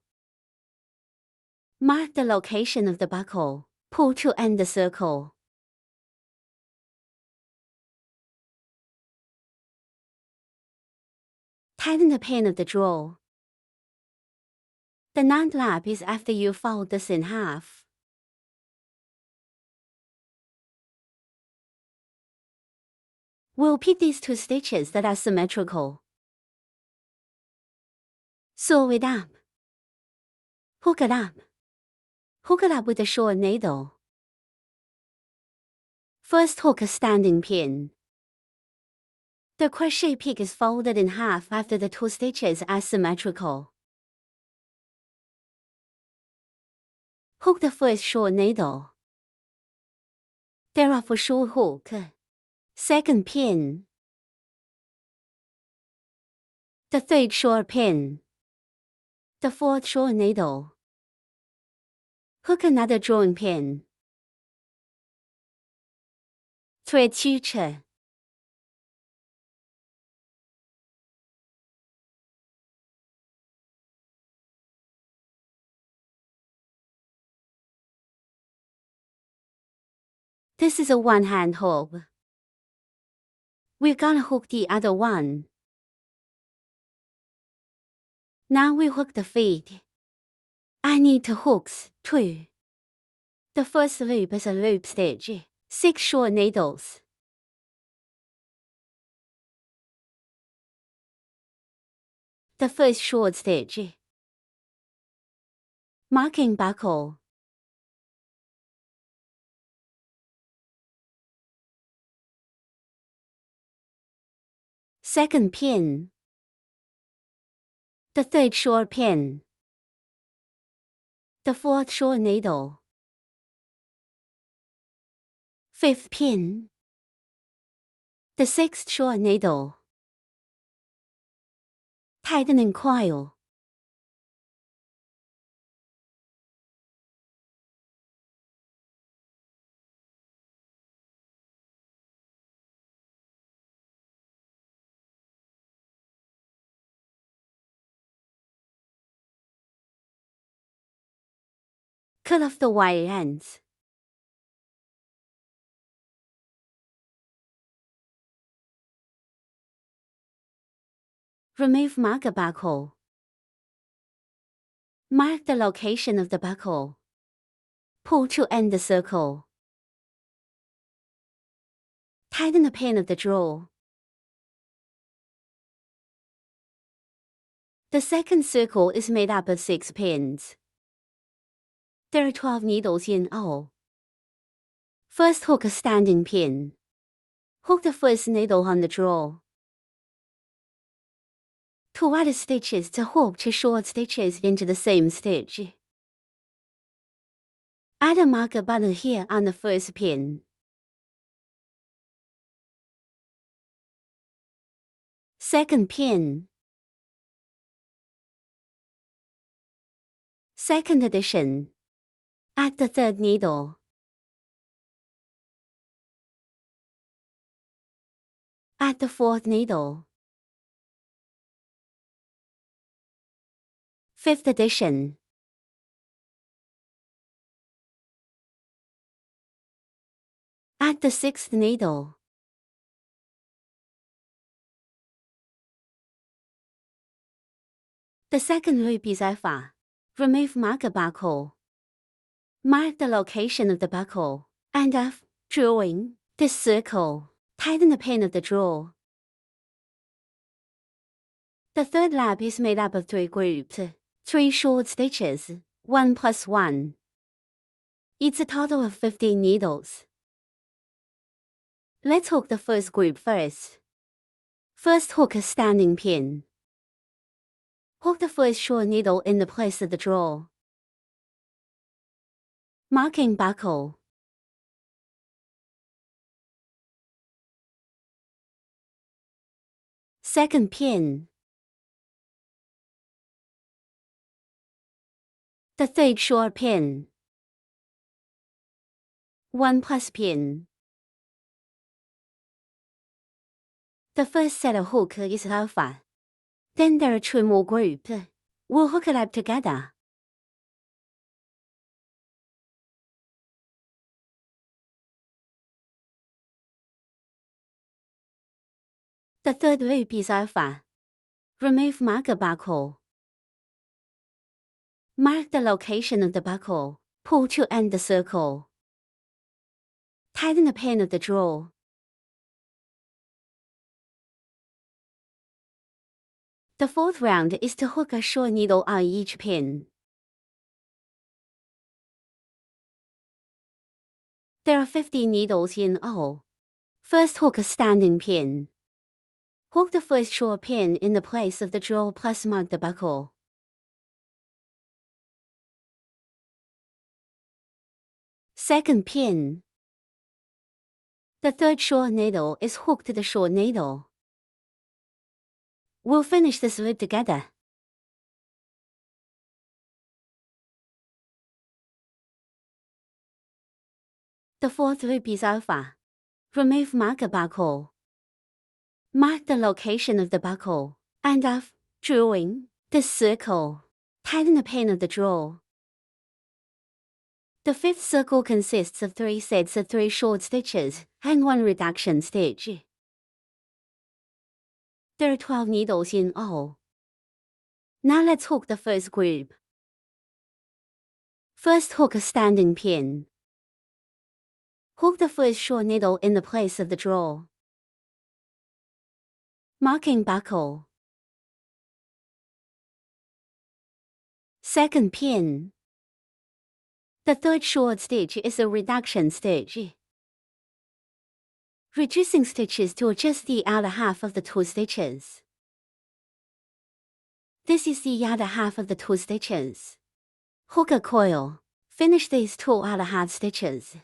Mark the location of the buckle. Pull to end the circle. Tighten the pin of the drawer. The ninth lap is after you fold this in half. We'll repeat these 2 stitches that are symmetrical. Sew it up. Hook it up. Hook it up with a short needle. First hook a standing pin. The crochet peak is folded in half after the 2 stitches are symmetrical. Hook the first short needle. Thereafter short hook. Second pin. The third short pin. The fourth short needle. Hook another drawing pin. Thread future. This is a one-hand hook. We're gonna hook the other one. Now we hook the feet. I need 2 hooks, 2. The first loop is a loop stitch, 6 short needles. The first short stitch. Marking buckle. Second pin. The third short pin. The fourth short needle. Fifth pin. The sixth short needle. Tightening coil. Cut off the wire ends. Remove marker buckle. Mark the location of the buckle. Pull to end the circle. Tighten the pin of the drawer. The second circle is made up of 6 pins. There are 12 needles in all. First hook a standing pin. Hook the first needle on the drawer. 2 other stitches to hook 2 short stitches into the same stitch. Add a marker button here on the first pin. Second pin. Second addition. Add the third needle. Add the fourth needle. Fifth addition. Add the sixth needle. The second loop is alpha. Remove marker buckle. Mark the location of the buckle, and drawing this circle. Tighten the pin of the drawer. The third lap is made up of 3 groups, 3 short stitches, 1 plus 1. It's a total of 15 needles. Let's hook the first group first. First, hook a standing pin. Hook the first short needle in the place of the drawer. Marking buckle. Second pin. The third short pin. 1 plus pin. The first set of hook is over. Then there are 2 more groups. We'll hook it up together. The third loop is over. Remove marker buckle. Mark the location of the buckle. Pull to end the circle. Tighten the pin of the drawer. The fourth round is to hook a short needle on each pin. There are 15 needles in all. First, hook a standing pin. Hook the first short pin in the place of the drawer plus mark the buckle. Second pin. The third short needle is hooked to the short needle. We'll finish this loop together. The fourth loop is over. Remove marker buckle. Mark the location of the buckle, and of drawing the circle. Tighten the pin of the drawer. The fifth circle consists of 3 sets of 3 short stitches and 1 reduction stitch. There are 12 needles in all. Now let's hook the first group. First, hook a standing pin. Hook the first short needle in the place of the drawer. Marking buckle. Second pin. The third short stitch is a reduction stitch. Reducing stitches to adjust the outer half of the 2 stitches. This is the outer half of the 2 stitches. Hook a coil. Finish these 2 outer half stitches.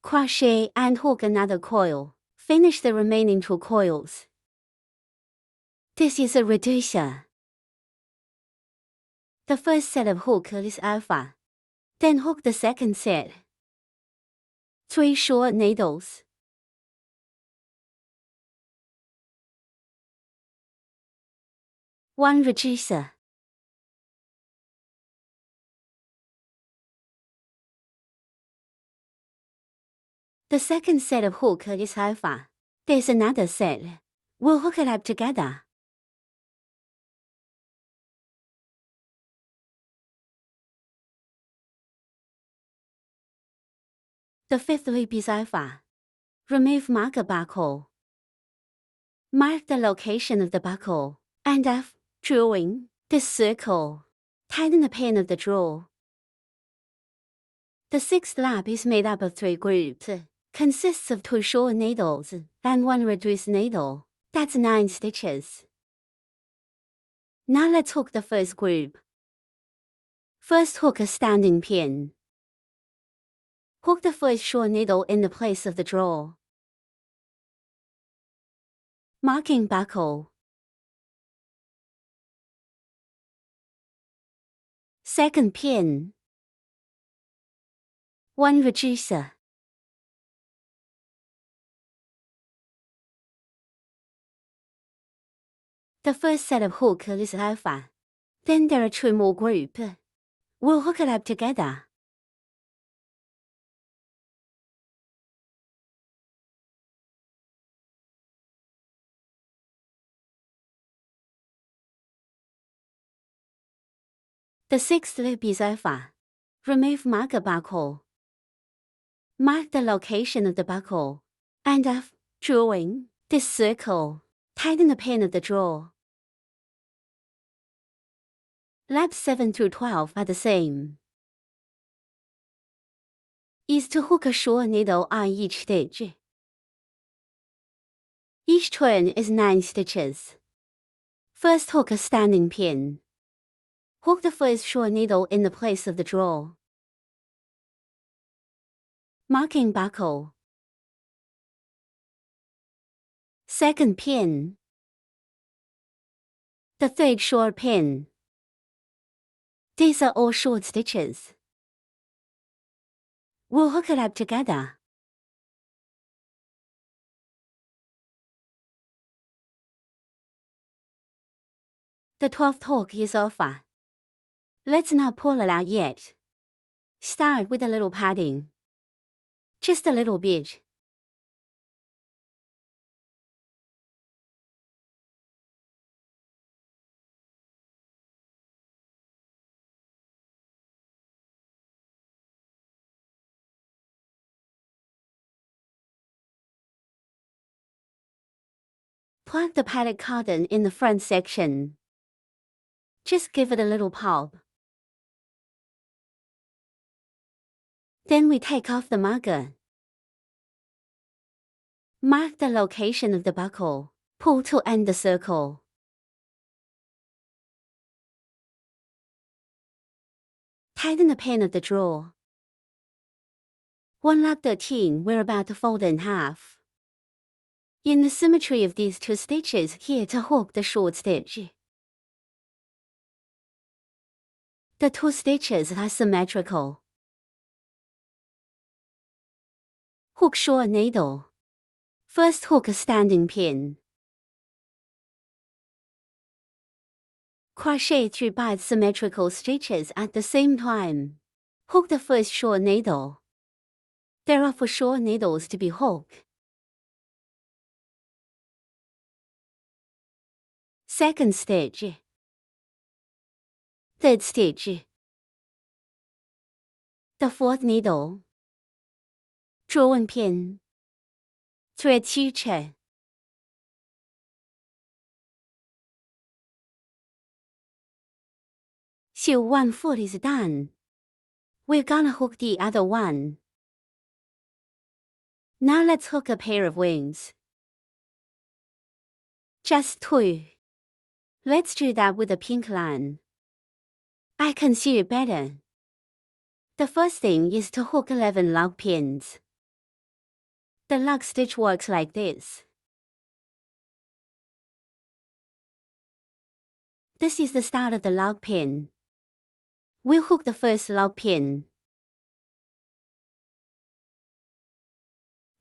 Crochet and hook another coil. Finish the remaining 2 coils. This is a reducer. The first set of hook is over. Then hook the second set. 3 short needles. One reducer. The second set of hook is over. There's another set. We'll hook it up together. The fifth loop is over. Remove marker buckle. Mark the location of the buckle, and of drawing the circle. Tighten the pin of the drawer. The sixth lap is made up of 3 groups. Consists of 2 short needles and 1 reduced needle. That's 9 stitches. Now let's hook the first group. First, hook a standing pin. Hook the first short needle in the place of the drawer. Marking buckle. Second pin. 1 reducer. The first set of hook is over. Then there are 2 more groups. We'll hook it up together. The sixth loop is over. Remove marker buckle. Mark the location of the buckle, and F, drawing this circle. Tighten the pin of the drawer. Laps 7 through 12 are the same. Is to hook a short needle on each stitch. Each turn is 9 stitches. First hook a standing pin. Hook the first short needle in the place of the drawer. Marking buckle. Second pin. The third short pin. These are all short stitches. We'll hook it up together. The 12th hook is over. Let's not pull it out yet. Start with a little padding. Just a little bit. Plug the padded cotton in the front section. Just give it a little pop. Then we take off the marker. Mark the location of the buckle. Pull to end the circle. Tighten the pin of the drawer. On lap 13, we're about to fold in half. In the symmetry of these two stitches here to hook the short stitch. The two stitches are symmetrical. Hook short needle. First hook a standing pin. Crochet through both symmetrical stitches at the same time. Hook the first short needle. There are 4 short needles to be hooked. Second stitch. Third stitch. The 4th needle. Drawing pin. Thread teacher. Sew 1 foot is done. We're gonna hook the other one. Now let's hook a pair of wings. Just 2. Let's do that with a pink line. I can see it better. The first thing is to hook 11 log pins. The log stitch works like this. This is the start of the log pin. We'll hook the first log pin.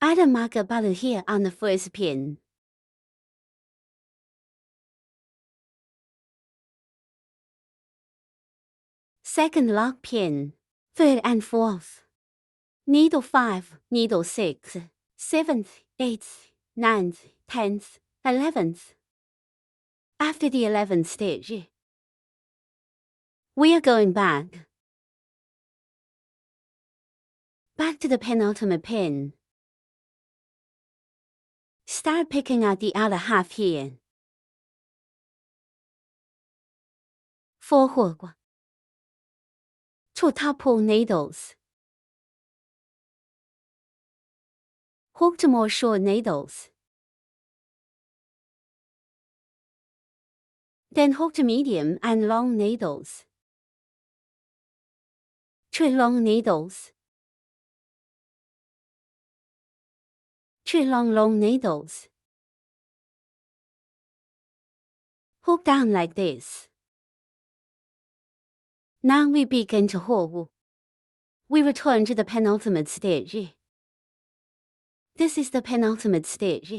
Add a marker button here on the first pin. Second log pin. Third and fourth. Needle 5, needle 6, 7th, 8th, 9th, 10th, 11th. After the 11th stitch, we are going back to the penultimate pin. Start picking out the other half here. 4 hook. 2 top pull needles. Hook 2 more short needles. Then hook 2 medium and long needles. 2 long needles. 2 long needles. Hook down like this. Now we begin to hook. We return to the penultimate stitch. This is the penultimate stitch.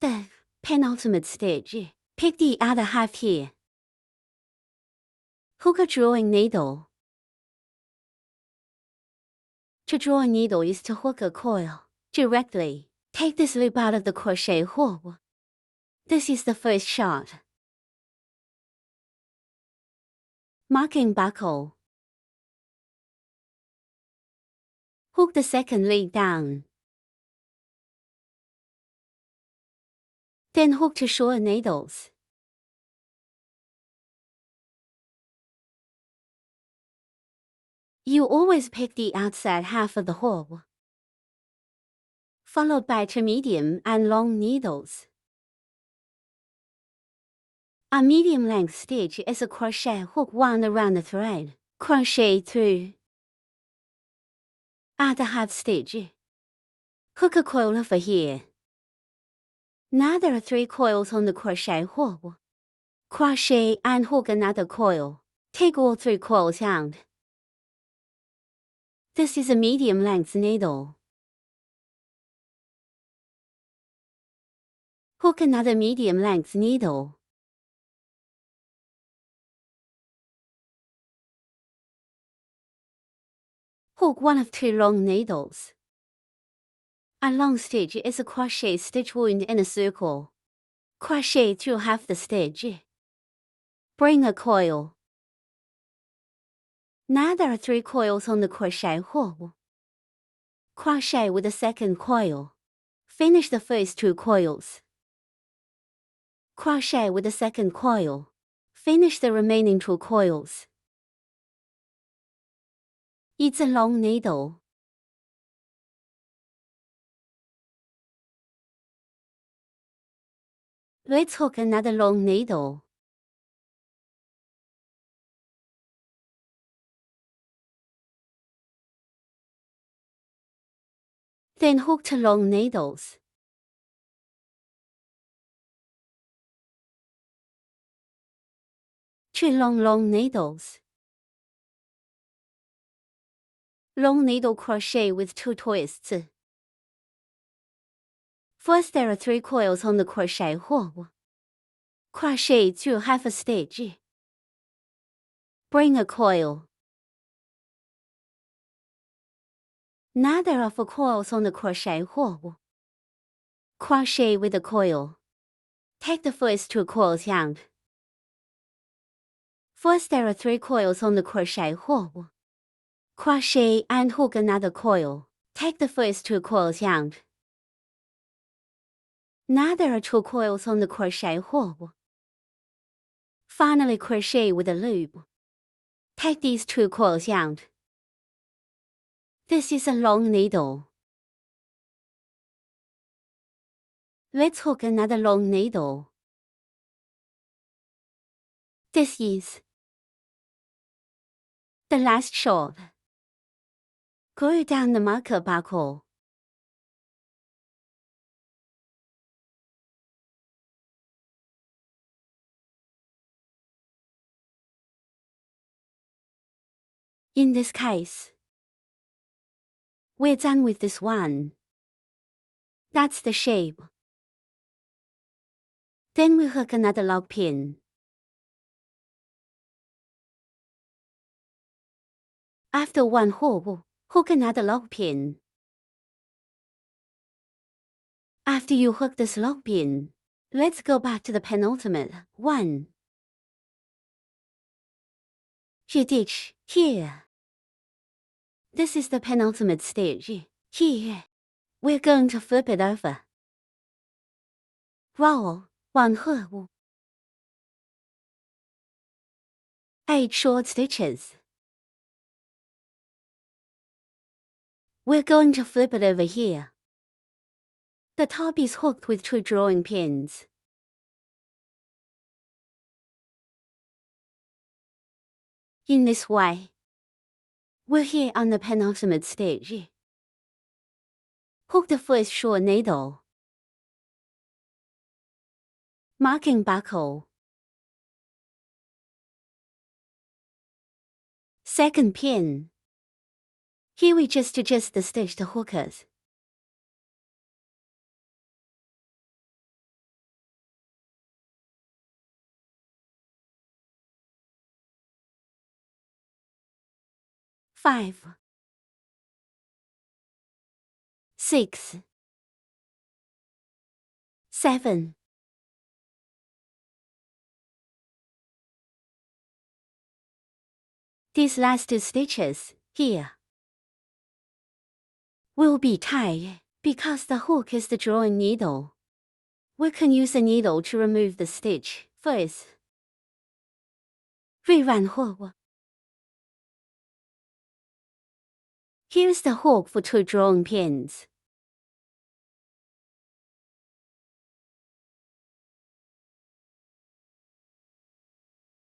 The penultimate stitch. Pick the other half here. Hook a drawing needle. To draw a needle is to hook a coil directly. Take this loop out of the crochet hook. This is the first shot. Marking buckle. Hook the second lead down. Then hook to short needles. You always pick the outside half of the hole, followed by 2 medium and long needles. A medium length stitch is a crochet hook wound around the thread. Crochet through. Add a half stitch. Hook a coil over here. Now there are 3 coils on the crochet hook. Crochet and hook another coil. Take all 3 coils out. This is a medium length needle. Hook another medium length needle. Hook one of 2 long needles. A long stitch is a crochet stitch wound in a circle. Crochet through half the stitch. Bring a coil. Now there are 3 coils on the crochet hook. Crochet with the second coil. Finish the first 2 coils. Crochet with the second coil. Finish the remaining 2 coils. It's a long needle. Let's hook another long needle. Then hook 2 long needles. Two long needles. Long needle crochet with 2 twists. First there are 3 coils on the crochet hook. Crochet through half a stitch. Bring a coil. Now there are 4 coils on the crochet hook. Crochet with a coil. Take the first 2 coils out. First there are 3 coils on the crochet hook. Crochet and hook another coil. Take the first 2 coils out. Now there are 2 coils on the crochet hook. Finally crochet with a loop. Take these 2 coils out. This is a long needle. Let's hook another long needle. This is the last short. Go down the marker buckle. In this case, we're done with this one. That's the shape. Then we hook another log pin. After one hook, hook another log pin. After you hook this log pin, let's go back to the penultimate one. Stitch here. This is the penultimate stitch. Here, we're going to flip it over. Roll 1 hook. 8 short stitches. We're going to flip it over here. The top is hooked with 2 drawing pins. In this way, we're here on the penultimate stitch. Hook the first short needle. Marking buckle. Second pin. Here we just adjust the stitch to hookers. Five, 6, 7. These last 2 stitches, here, will be tied because the hook is the drawing needle. We can use a needle to remove the stitch first. 锐软货物 Here's the hook for 2 drawing pins.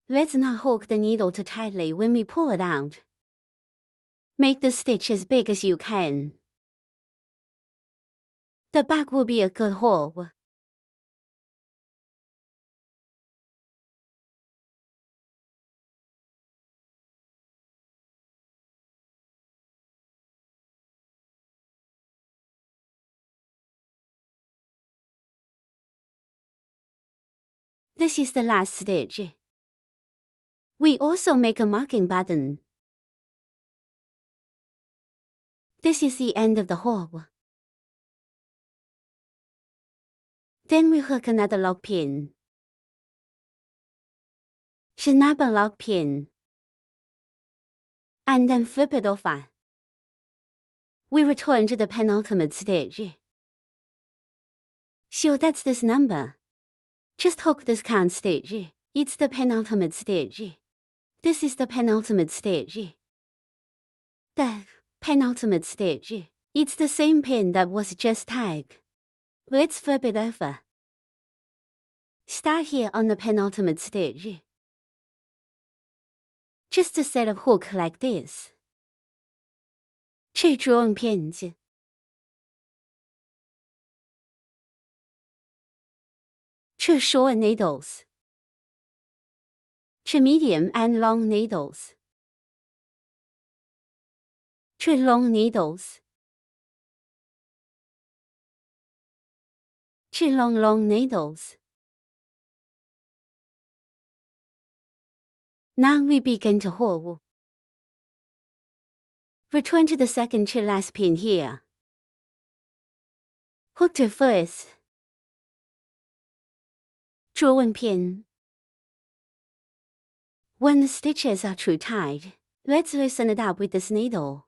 Let's not hook the needle too tightly when we pull it out. Make the stitch as big as you can. The back will be a good hook. This is the last stitch. We also make a marking button. This is the end of the hook. Then we hook another lock pin. Snap a lock pin. And then flip it over. We return to the penultimate stitch. So that's this number. Just hook this count stitch. It's the penultimate stitch. This is the penultimate stitch. The penultimate stitch. It's the same pin that was just tagged. Let's flip it over. Start here on the penultimate stitch. Just a set of hooks like this. 2 drawing pins. 2 short needles. 2 medium and long needles. 2 long needles. 2 long needles. Now we begin to hook. Return to the second to last pin here. Hook to first. Drawing pin. When the stitches are too tight, let's loosen it up with this needle.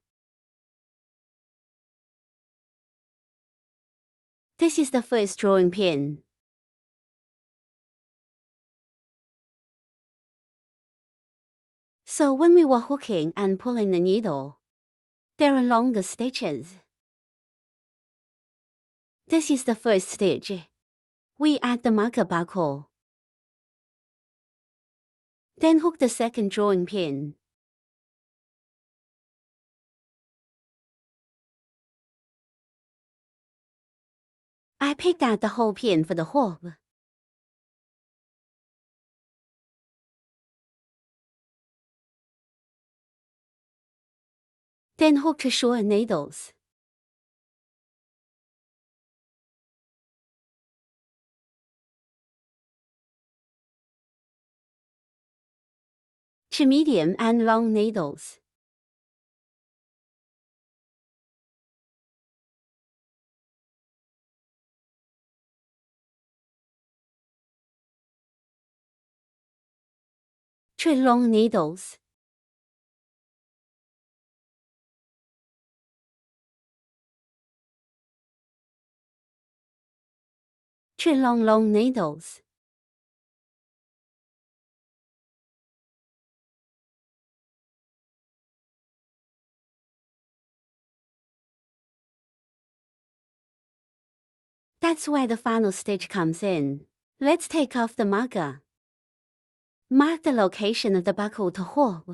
This is the first drawing pin. So when we were hooking and pulling the needle, there are longer stitches. This is the first stitch. We add the marker buckle. Then hook the second drawing pin. I picked out the whole pin for the hook. Then hook 2 short needles. To medium and long needles. To long needles. To long needles. That's where the final stitch comes in. Let's take off the marker. Mark the location of the buckle to hook.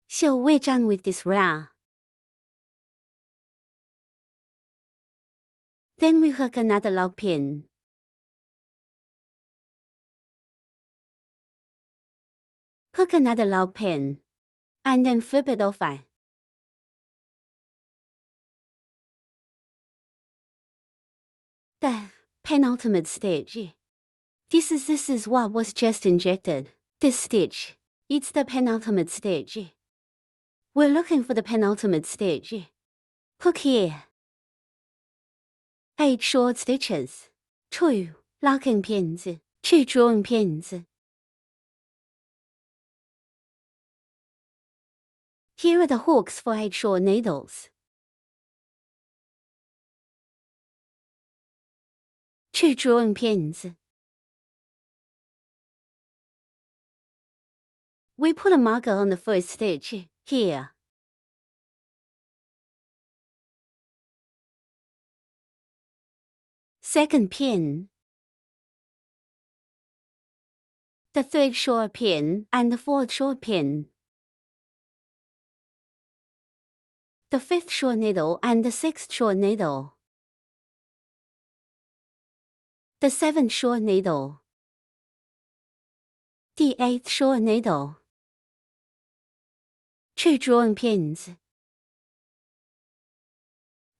So we're done with this row. Then we hook another lock pin. Hook another lock pin. And then flip it over. The penultimate stitch. This is what was just injected. This stitch. It's the penultimate stitch. We're looking for the penultimate stitch. Hook here. 8 short stitches. 2 locking pins. 2 drawing pins. Here are the hooks for 8 short needles. 2 drawing pins. We put a marker on the first stitch, here. Second pin. The third short pin and the fourth short pin. The fifth short needle and the sixth short needle. The seventh short needle. The eighth short needle. 2 drawing pins.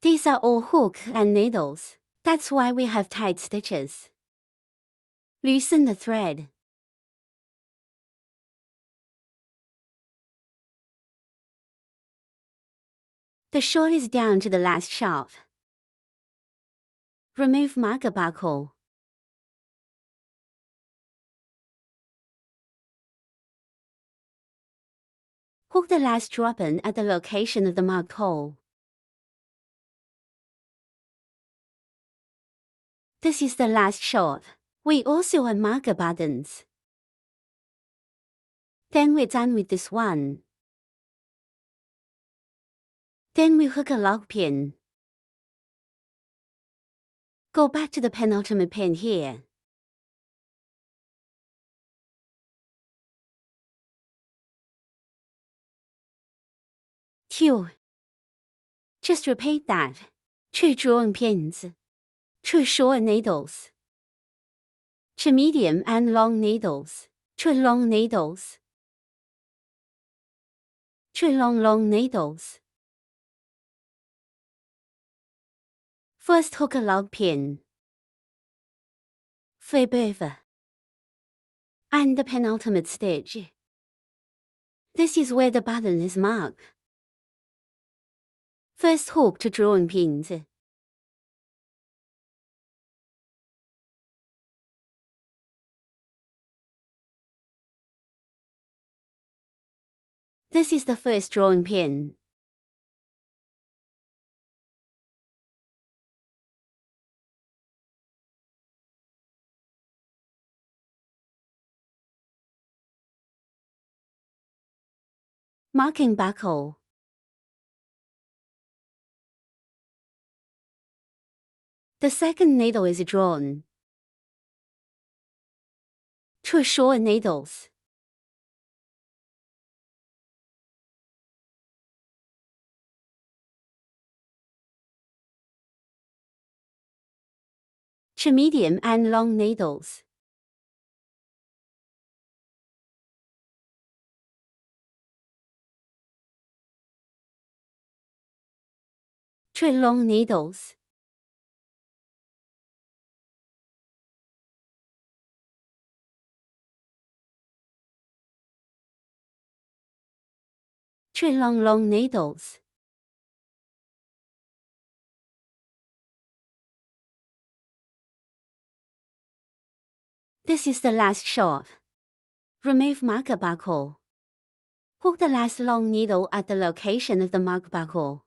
These are all hook and needles. That's why we have tight stitches. Loosen the thread. The short is down to the last sharp. Remove marker buckle. Hook the last drop-in at the location of the marked hole. This is the last short. We also have marker buttons. Then we're done with this one. Then we hook a lock pin. Go back to the penultimate pin here. Two. Just repeat that. 2 drawing pins. 2 short needles. 2 medium and long needles. 2 long needles. 2 long needles. First hook a lock pin. Flip over. And the penultimate stitch. This is where the button is marked. First hook 2 drawing pins. This is the first drawing pin. Marking buckle. The second needle is drawn. 2 short needles. Two medium and long needles. Two long needles. Two long needles. This is the last short. Remove marker buckle. Hook the last long needle at the location of the mark buckle.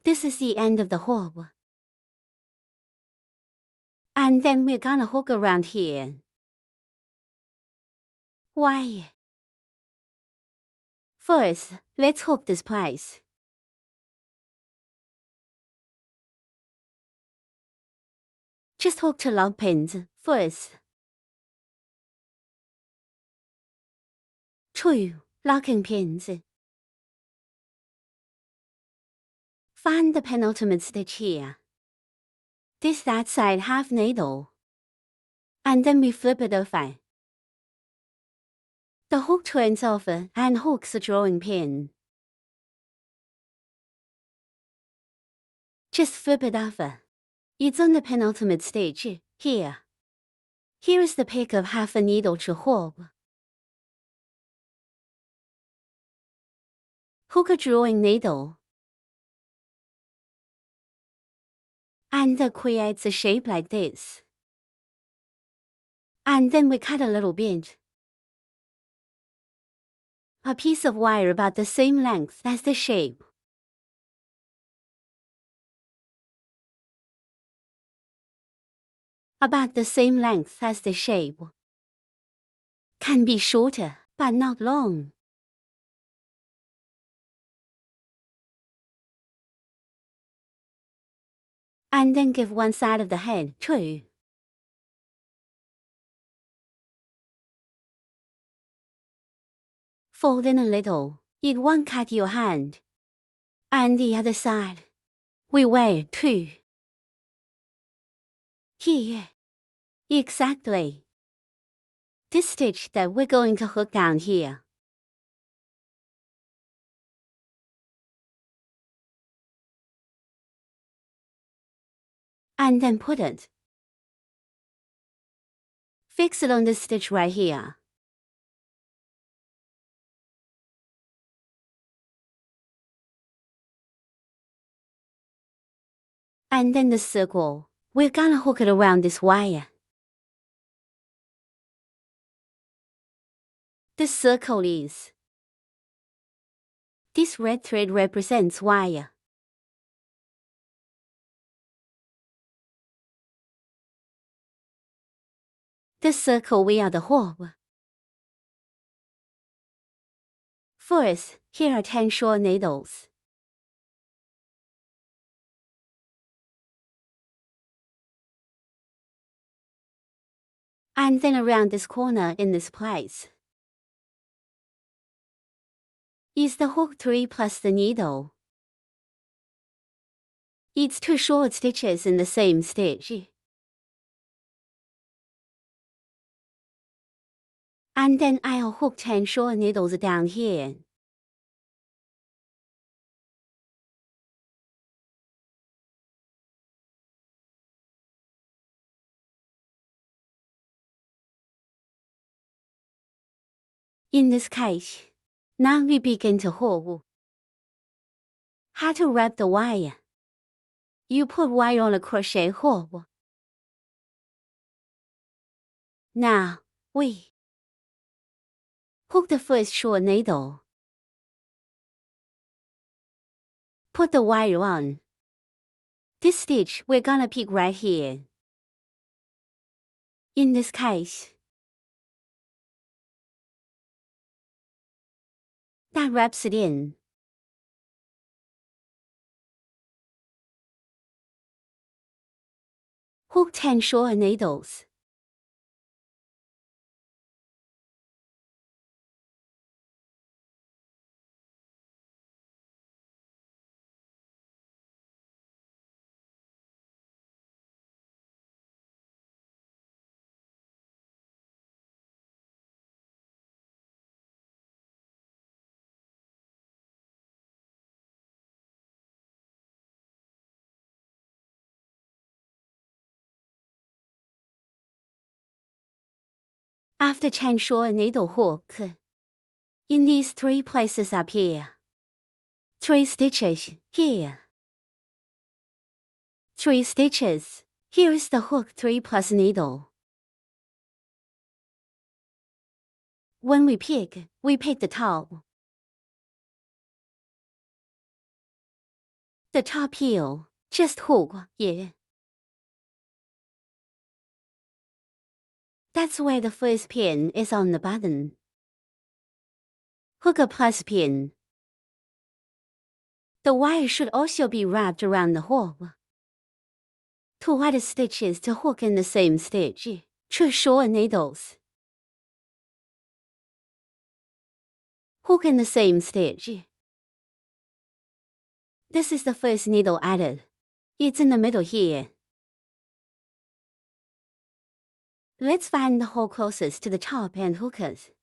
This is the end of the hook. And then we're gonna hook around here. Why? First, let's hook this place. Just hook 2 lock pins first. 2 locking pins. Find the penultimate stitch here. This that side half needle. And then we flip it over. The hook turns over and hooks the drawing pin. Just flip it over. It's on the penultimate stitch, here. Here is the pick of half a needle to hook. Hook a drawing needle. And that creates a shape like this. And then we cut a little bit. A piece of wire about the same length as the shape. about the same length as the shape. Can be shorter, but not long. And then give one side of the head too. Fold in a little, it won't cut your hand. And the other side. We wear too. Here. Exactly. This stitch that we're going to hook down here. And then put it. Fix it on this stitch right here. And then the circle, we're gonna hook it around this wire. The circle is. This red thread represents wire. The circle we are the hook. First, here are 10 short needles. And then around this corner in this place is the hook 3 plus the needle. It's 2 short stitches in the same stitch. And then I'll hook 10 short needles down here. In this case, now we begin to hook. How to wrap the wire. You put wire on a crochet hook. Now, we hook the first short needle. Put the wire on. This stitch we're gonna pick right here. In this case, that wraps it in. Hook 10 short needles. After 10 short needle hook, in these 3 places up here, 3 stitches here, 3 stitches. Here is the hook 3 plus needle. When we pick the top. The top heel, just hook it. That's where the first pin is on the button. Hook a plus pin. The wire should also be wrapped around the hook. 2 white stitches to hook in the same stitch. 2 short needles. Hook in the same stitch. This is the first needle added. It's in the middle here. Let's find the hole closest to the top and hook it.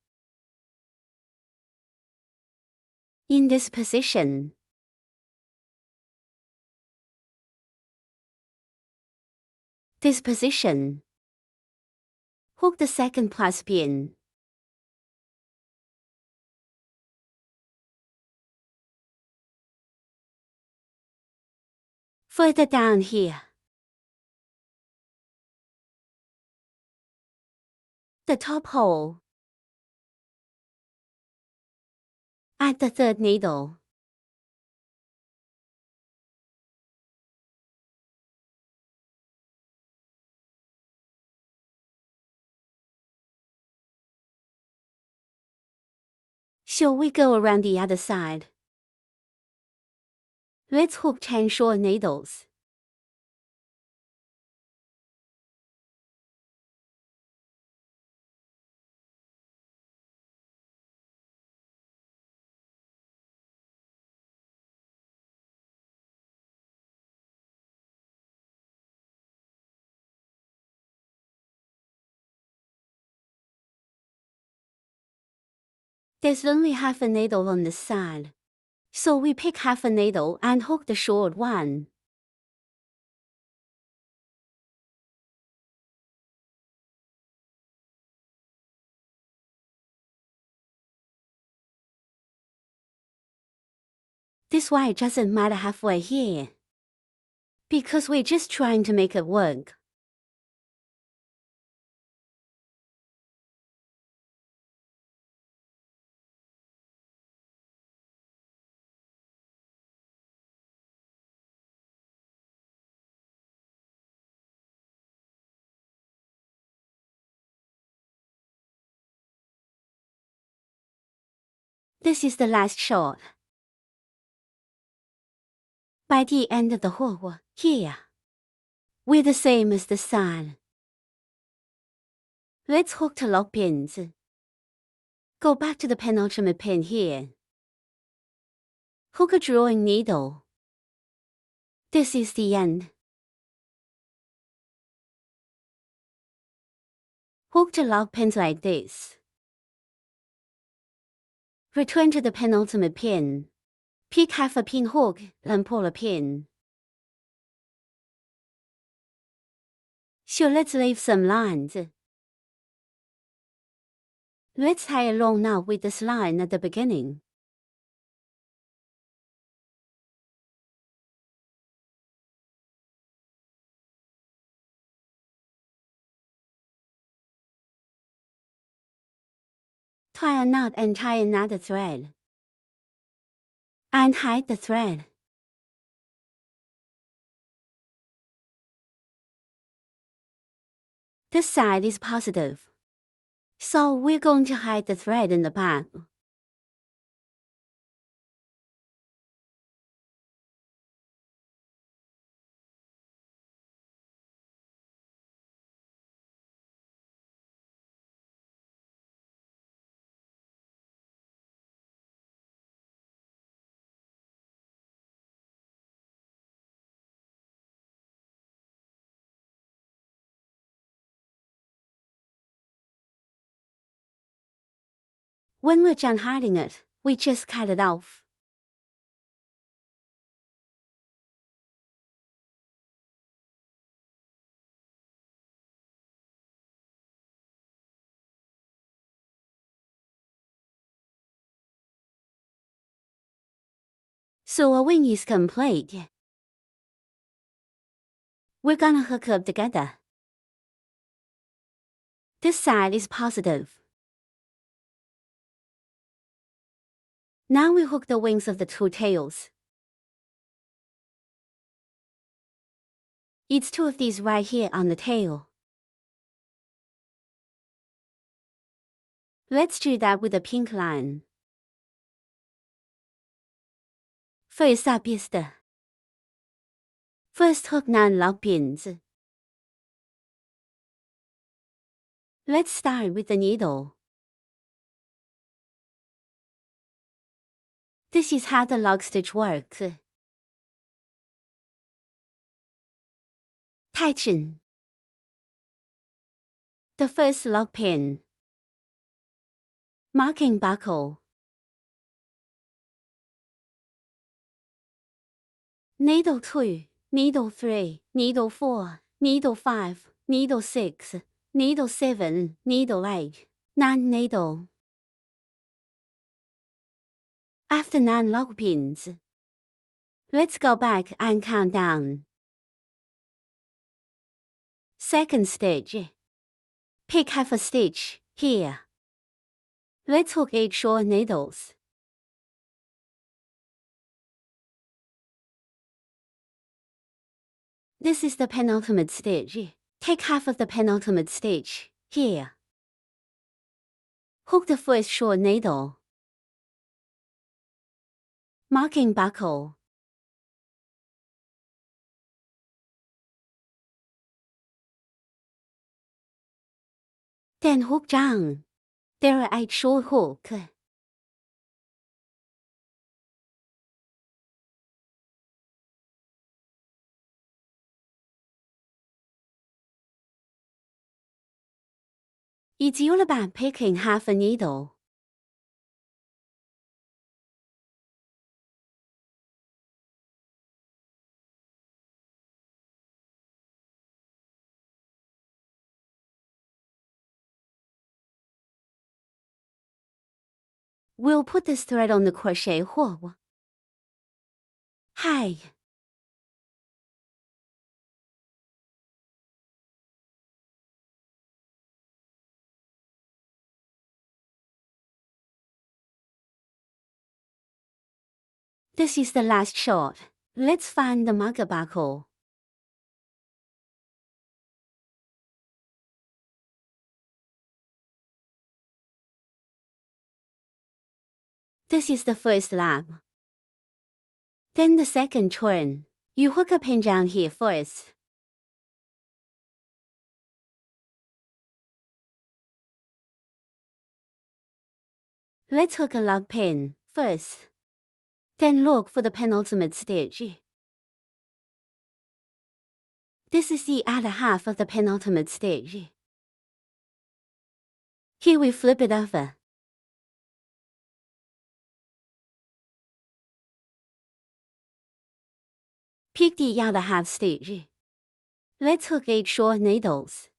In this position. This position. Hook the second plus pin. Further down here. The top hole. Add the third needle. Shall we go around the other side? Let's hook 10 short needles. There's only half a needle on this side, so we pick half a needle and hook the short one. This way it doesn't matter halfway here, because we're just trying to make it work. This is the last shot. By the end of the hook, here, we're the same as the side. Let's hook the lock pins. Go back to the penultimate pin here. Hook a drawing needle. This is the end. Hook the lock pins like this. Return to the penultimate pin. Pick half a pin hook and pull a pin. So let's leave some lines. Let's tie a long knot with this line at the beginning. Tie a knot and tie another thread. And hide the thread. This side is positive, so we're going to hide the thread in the back. When we're done hiding it, we just cut it off. So our wing is complete. We're gonna hook up together. This side is positive. Now we hook the wings of the two tails. It's two of these right here on the tail. Let's do that with a pink line. First up is the first hook 9 lock pins. Let's start with the needle. This is how the lock stitch works. Tighten the first lock pin. Marking buckle. Needle 2, needle 3, needle 4, needle 5, needle 6, needle 7, needle 8, 9 needle. After 9 lock pins, let's go back and count down. Second stitch. Pick half a stitch here. Let's hook 8 short needles. This is the penultimate stitch. Take half of the penultimate stitch here. Hook the first short needle. Marking buckle. Then hook down. There are 8 short hooks. It's all about picking half a needle. We'll put this thread on the crochet hook. Hi. This is the last shot. Let's find the marker buckle. This is the first lap. Then the second turn. You hook a pin down here first. Let's hook a lug pin first. Then look for the penultimate stitch. This is the other half of the penultimate stitch. Here we flip it over. Pick the other half stitch. Let's hook 8 short needles.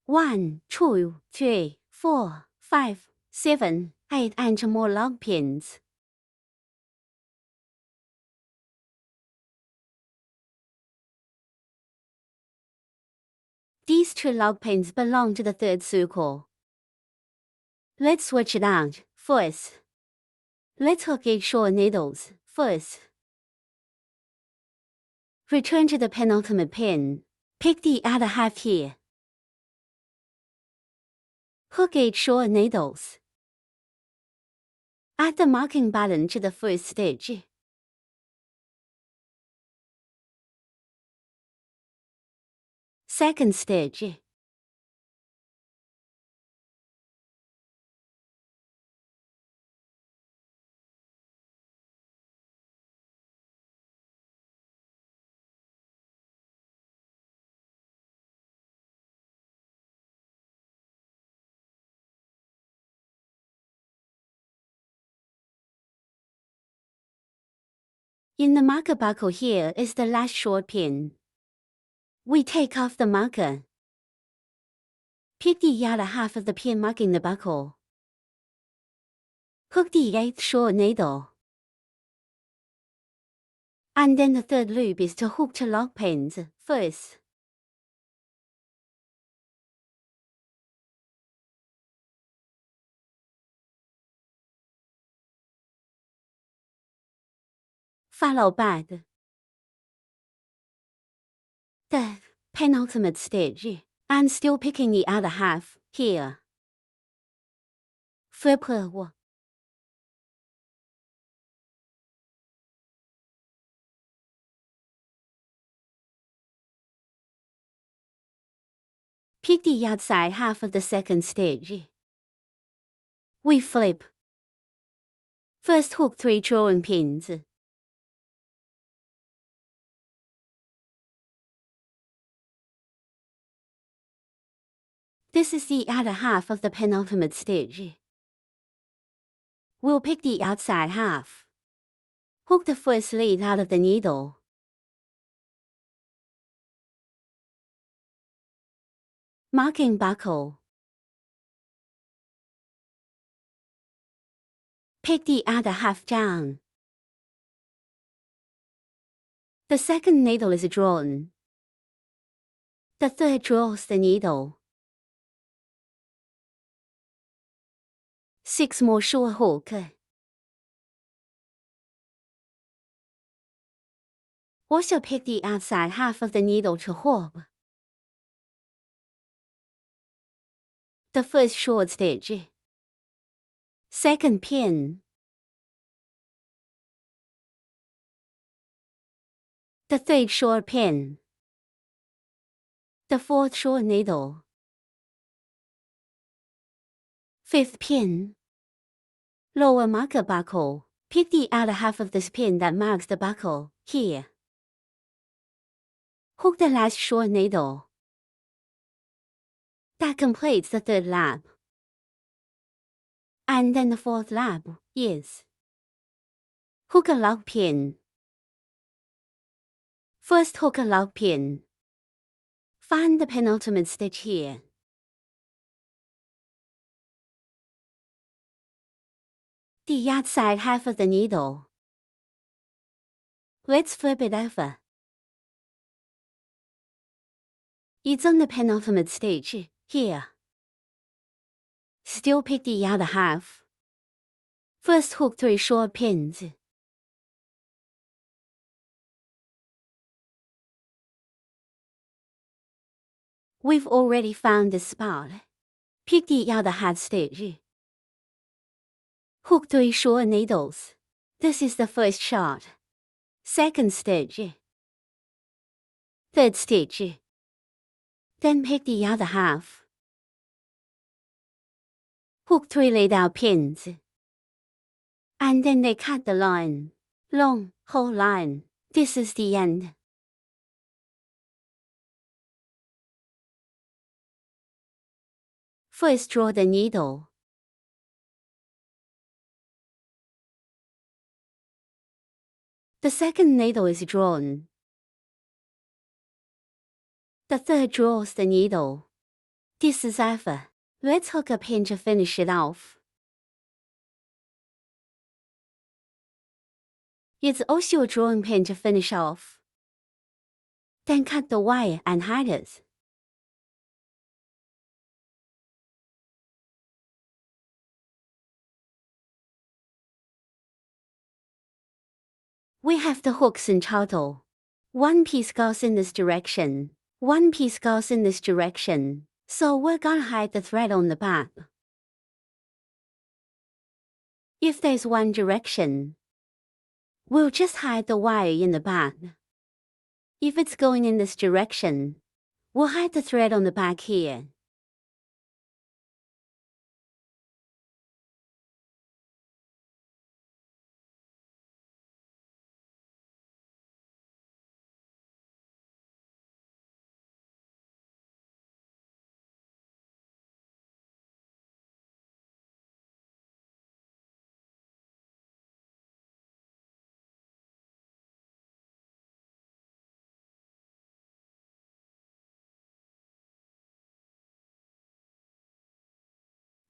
1, 2, 3, 4, 5, 7, 8 and more lug pins. These 2 lug pins belong to the third circle. Let's switch it out first. Let's hook 8 short needles first. Return to the penultimate pin. Pick the other half here. Hook 8 short needles. Add the marking button to the first stitch. Second stitch. In the marker buckle here is the last short pin. We take off the marker. Pick the other half of the pin marking the buckle. Hook the 8th short needle. And then the third loop is to hook 2 lug pins first. Follow back. The penultimate stitch. I'm still picking the other half here. Flip her. Pick the outside half of the second stitch. We flip. First hook 3 drawing pins. This is the other half of the penultimate stitch. We'll pick the outside half. Hook the first lead out of the needle. Marking buckle. Pick the other half down. The second needle is drawn. The third draws the needle. 6 more short hooks. Also pick the outside half of the needle to hook. The first short stitch. Second pin. The third short pin. The fourth short needle. Fifth pin. Lower marker buckle. Pick the outer half of this pin that marks the buckle, here. Hook the last short needle. That completes the third lap. And then the fourth lap, yes. Hook a lock pin. First hook a lock pin. Find the penultimate stitch here. The outside half of the needle. Let's flip it over. It's on the penultimate stitch, here. Still pick the outer half. First hook 3 short pins. We've already found the spot. Pick the outer half stitch. Hook 3 short needles. This is the first shot. Second stitch. Third stitch. Then pick the other half. Hook 3 laid out pins. And then they cut the line. Long, whole line. This is the end. First draw the needle. The second needle is drawn. The third draws the needle. This is over. Let's hook a pin to finish it off. It's also a drawing pin to finish off. Then cut the wire and hide it. We have the hooks in total. One piece goes in this direction. One piece goes in this direction. So we're gonna hide the thread on the back. If there's one direction, we'll just hide the wire in the back. If it's going in this direction, we'll hide the thread on the back here.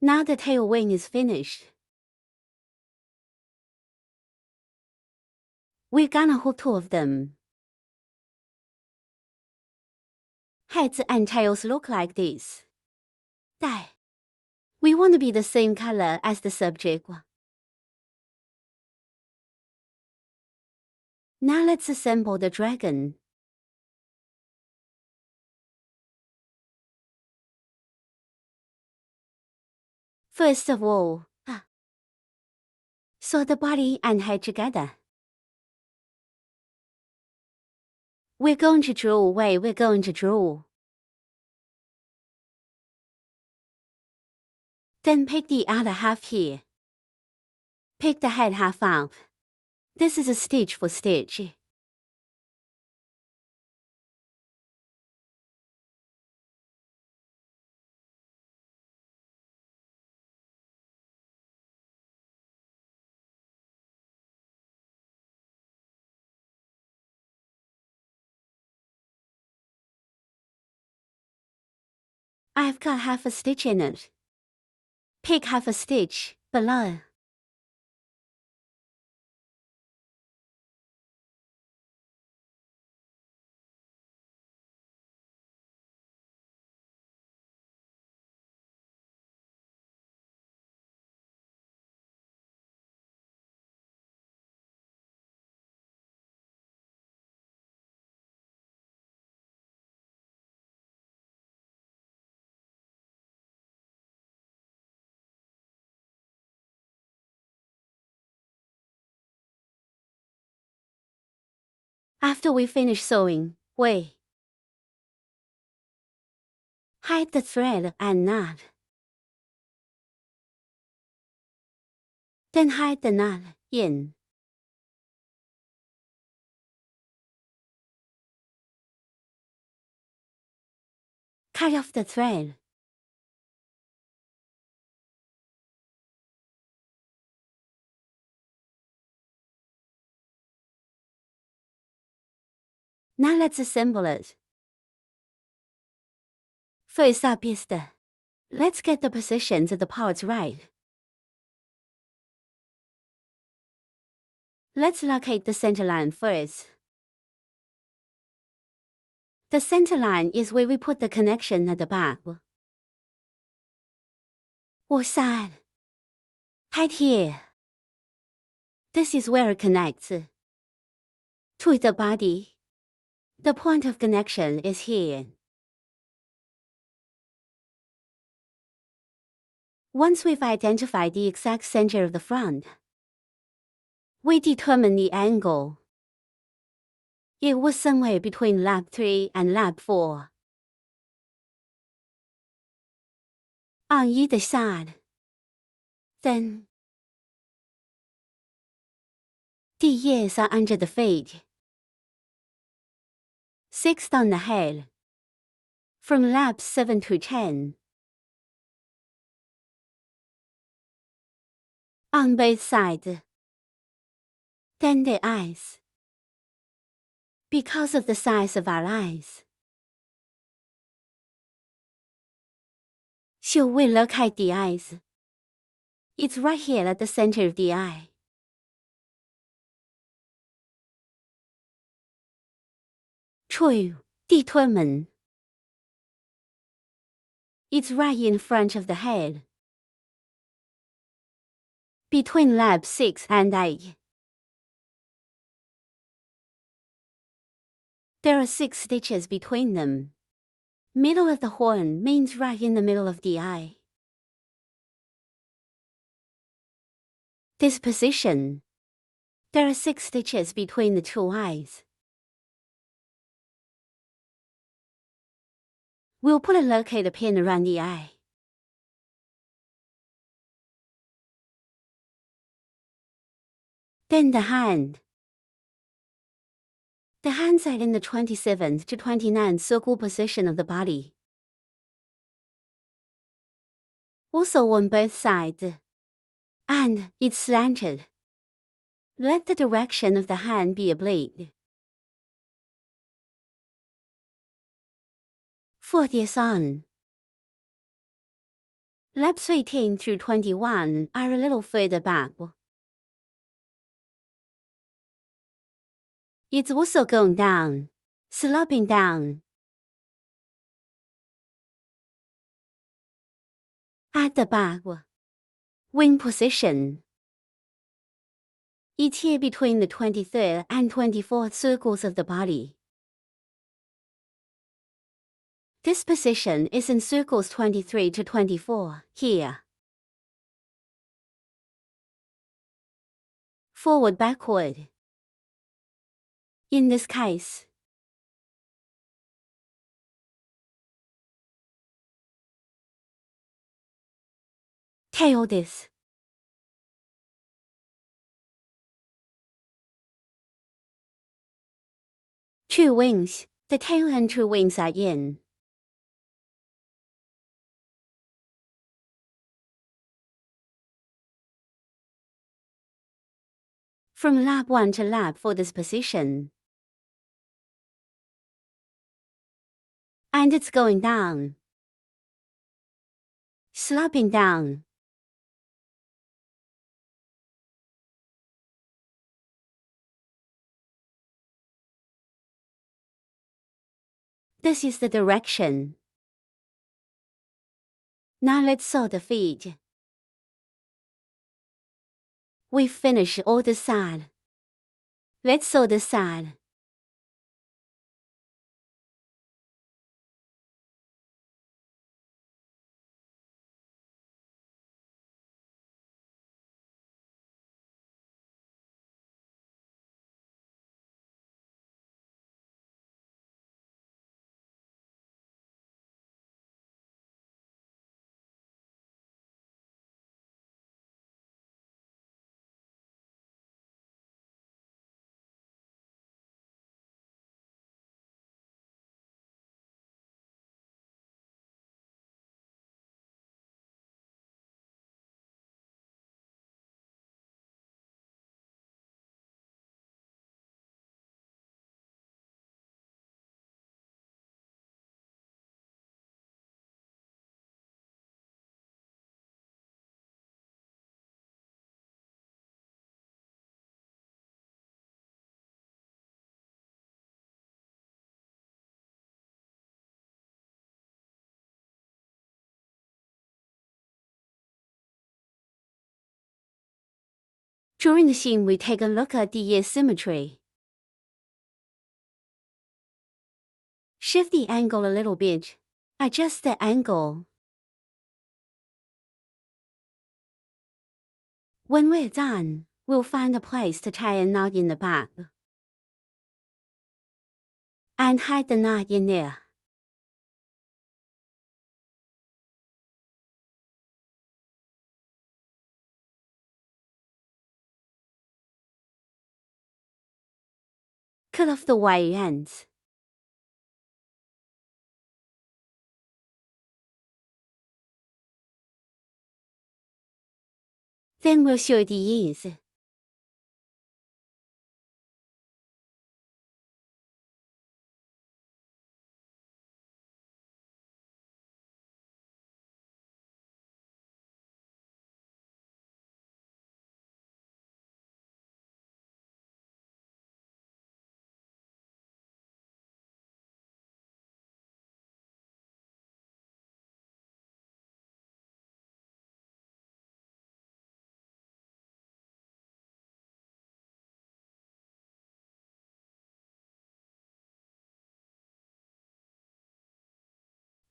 Now the tail wing is finished. We're gonna hook 2 of them. Heads and tails look like this. There. We want to be the same color as the subject. Now let's assemble the dragon. First of all, sew the body and head together. We're going to draw where we're going to draw. Then pick the other half here. Pick the head half up. This is a stitch for stitch. I've got half a stitch in it. Pick half a stitch below. After we finish sewing, we hide the thread and knot. Then hide the knot in. Cut off the thread. Now let's assemble it. First up is let's get the positions of the parts right. Let's locate the center line first. The center line is where we put the connection at the back or side. Right here. This is where it connects to the body. The point of connection is here. Once we've identified the exact center of the front, we determine the angle. It was somewhere between lap 3 and lap 4. On either side. Then, the ears are under the feet. 6 on the head. From laps 7 to 10. On both sides. Then the eyes. Because of the size of our eyes. Should we locate the eyes? It's right here at the center of the eye. True, determine. It's right in front of the head. Between lap 6 and 8. There are 6 stitches between them. Middle of the horn means right in the middle of the eye. This position. There are 6 stitches between the 2 eyes. We'll put a locator pin around the eye. Then the hand. The hands are in the 27th to 29th circle position of the body. Also on both sides. And it's slanted. Let the direction of the hand be oblique. For this on. Laps 18 through 21 are a little further back. It's also going down, sloping down. At the back, wing position. It's here between the 23rd and 24th circles of the body. This position is in circles 23 to 24, here. Forward, backward. In this case. Tail this. Two wings, the tail and 2 wings are in. From lap 1 to lap 4 this position. And it's going down. Sloping down. This is the direction. Now let's sew the feet. We've finished all the side. Let's sew the side. During the seam, we take a look at the asymmetry. Shift the angle a little bit. Adjust the angle. When we're done, we'll find a place to tie a knot in the back. And hide the knot in there. Cut off the wire ends. Then we'll sew the ears.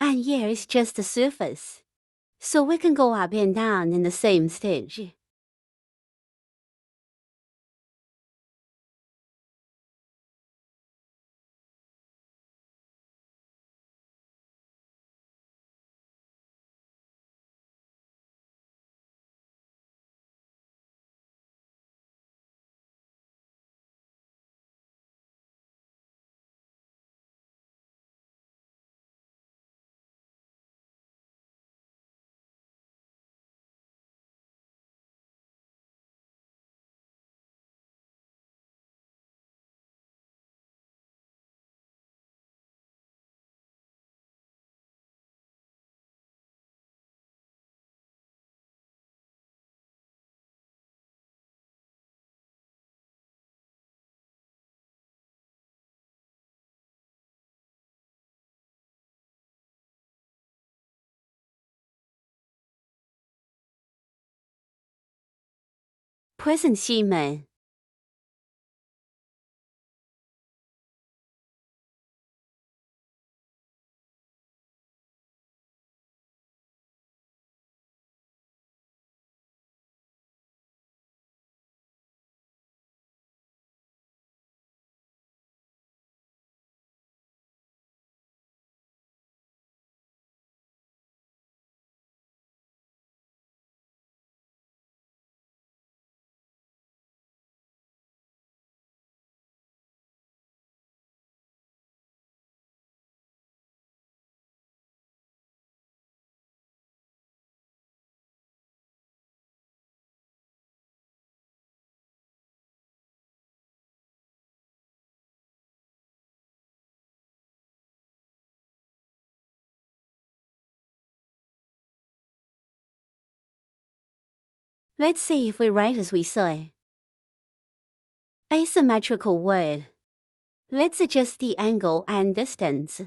And here is just the surface. So we can go up and down in the same stitch. Present 西们 Let's see if we write as we say. Asymmetrical word. Let's adjust the angle and distance.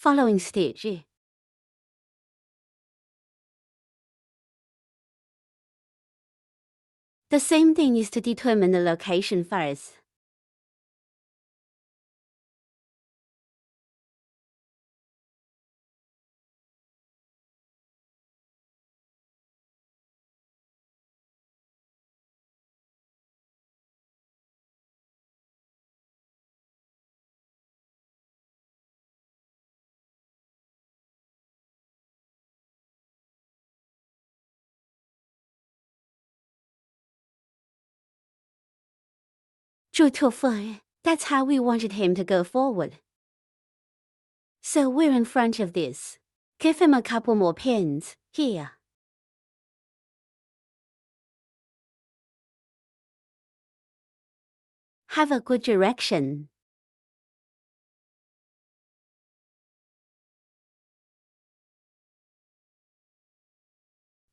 following stitch. The same thing is to determine the location first. That's how we wanted him to go forward. So we're in front of this. Give him a couple more pins, here. Have a good direction.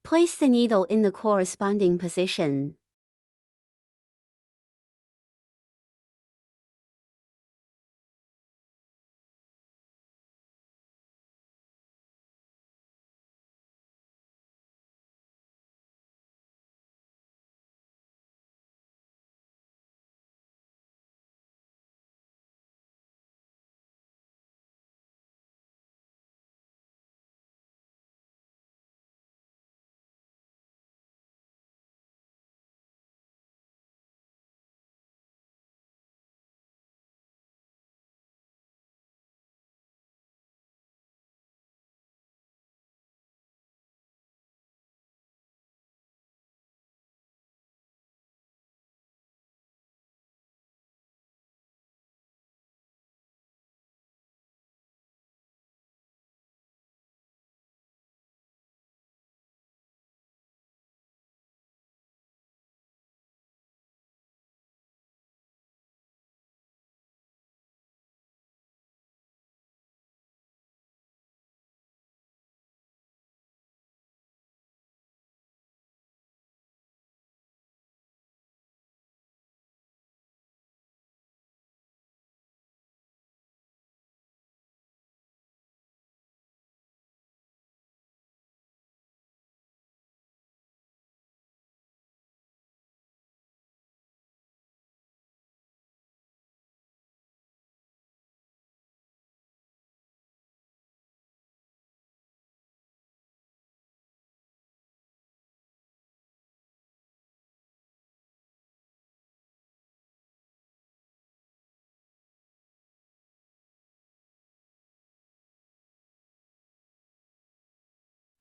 Place the needle in the corresponding position.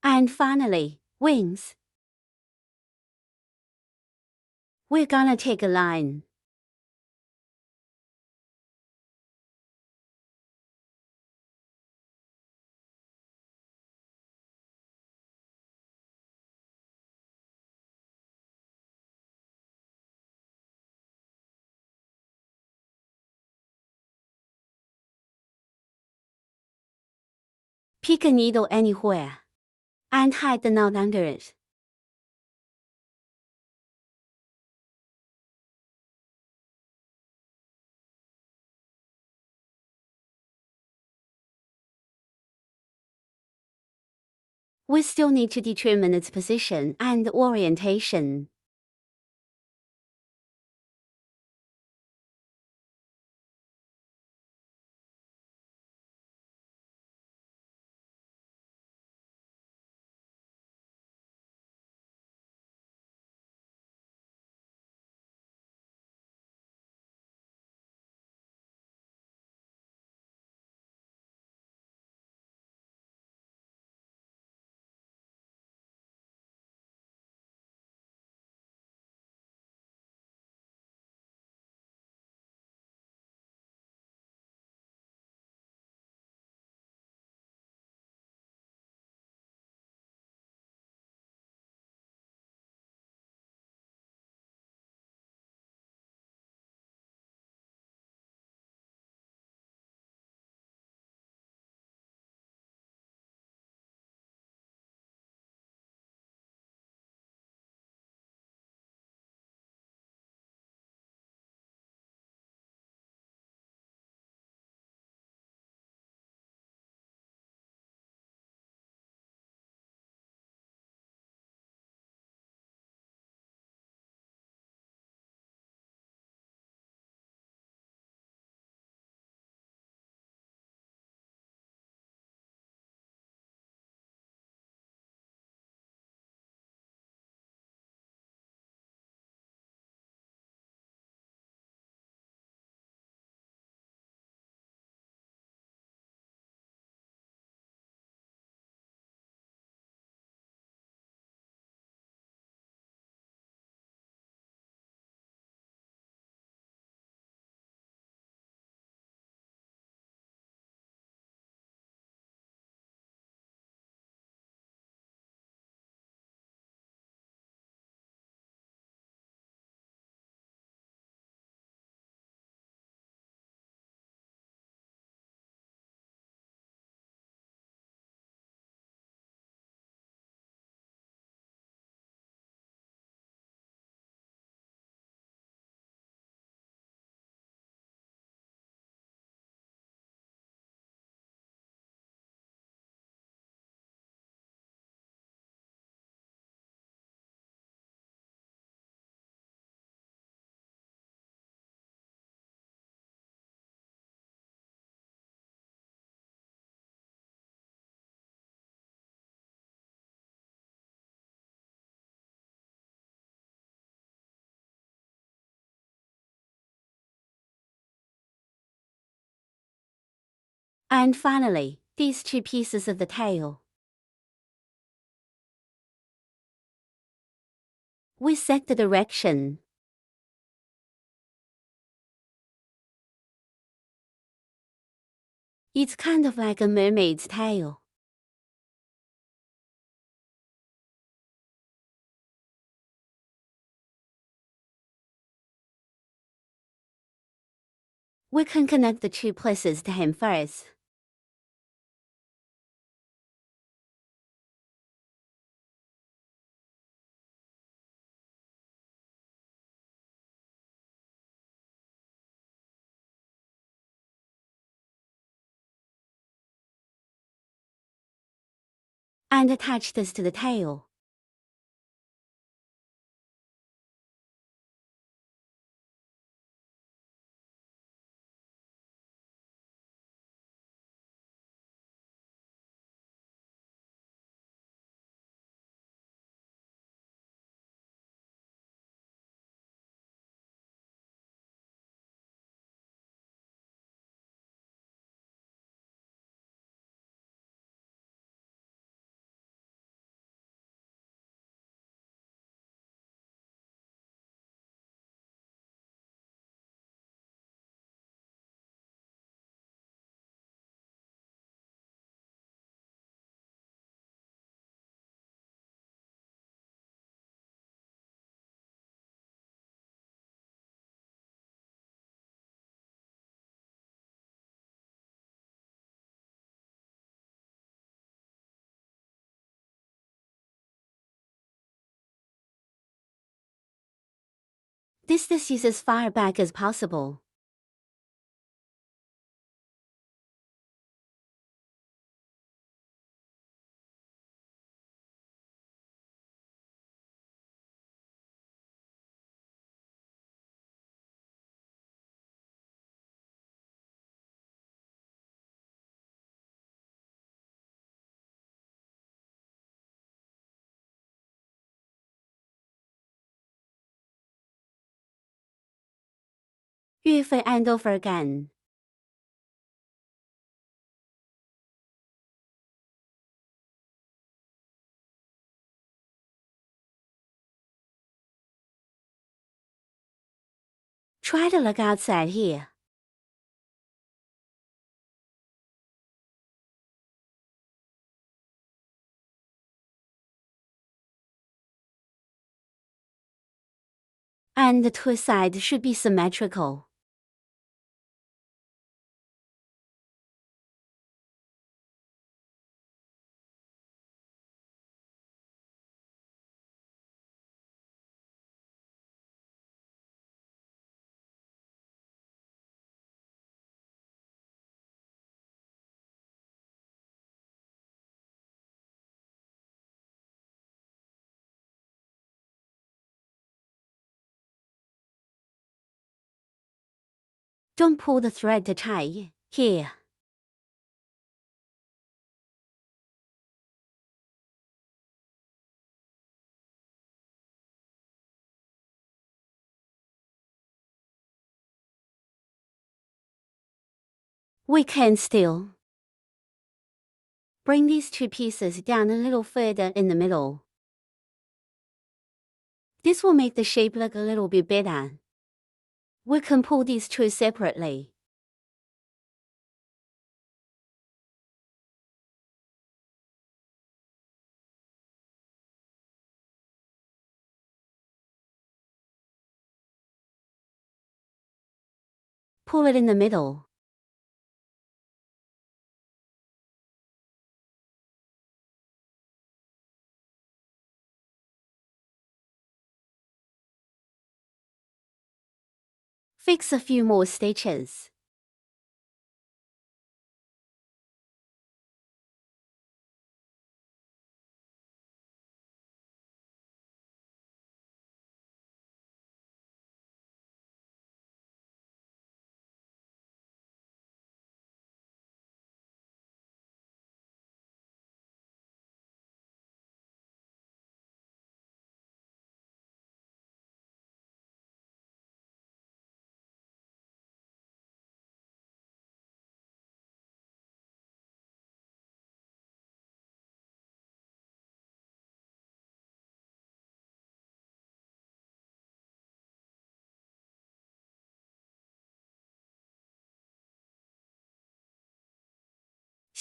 And finally, wings. We're gonna take a line. Pick a needle anywhere. And hide the knot under it. We still need to determine its position and orientation. And finally, these 2 pieces of the tail. We set the direction. It's kind of like a mermaid's tail. We can connect the 2 places to hem first. And attach this to the tail. This is as far back as possible. Yue and over again. Try to look outside here. And the 2 sides should be symmetrical. Don't pull the thread to tie. Here. We can still bring these 2 pieces down a little further in the middle. This will make the shape look a little bit better. We can pull these 2 separately. Pull it in the middle. Fix a few more stitches.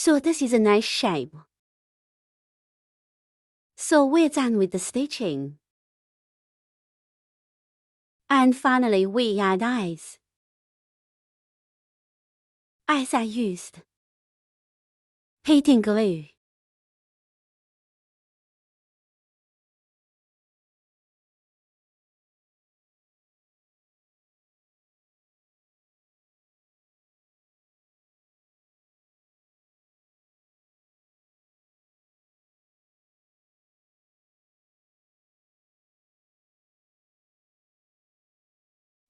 So this is a nice shape. So we're done with the stitching. And finally we add eyes. Eyes are used. Heating glue.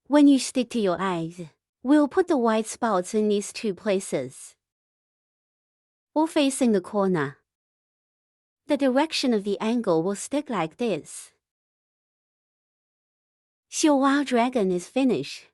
When you stick to your eyes, we'll put the white spots in these two places, or facing the corner. The direction of the angle will stick like this. Your wild dragon is finished.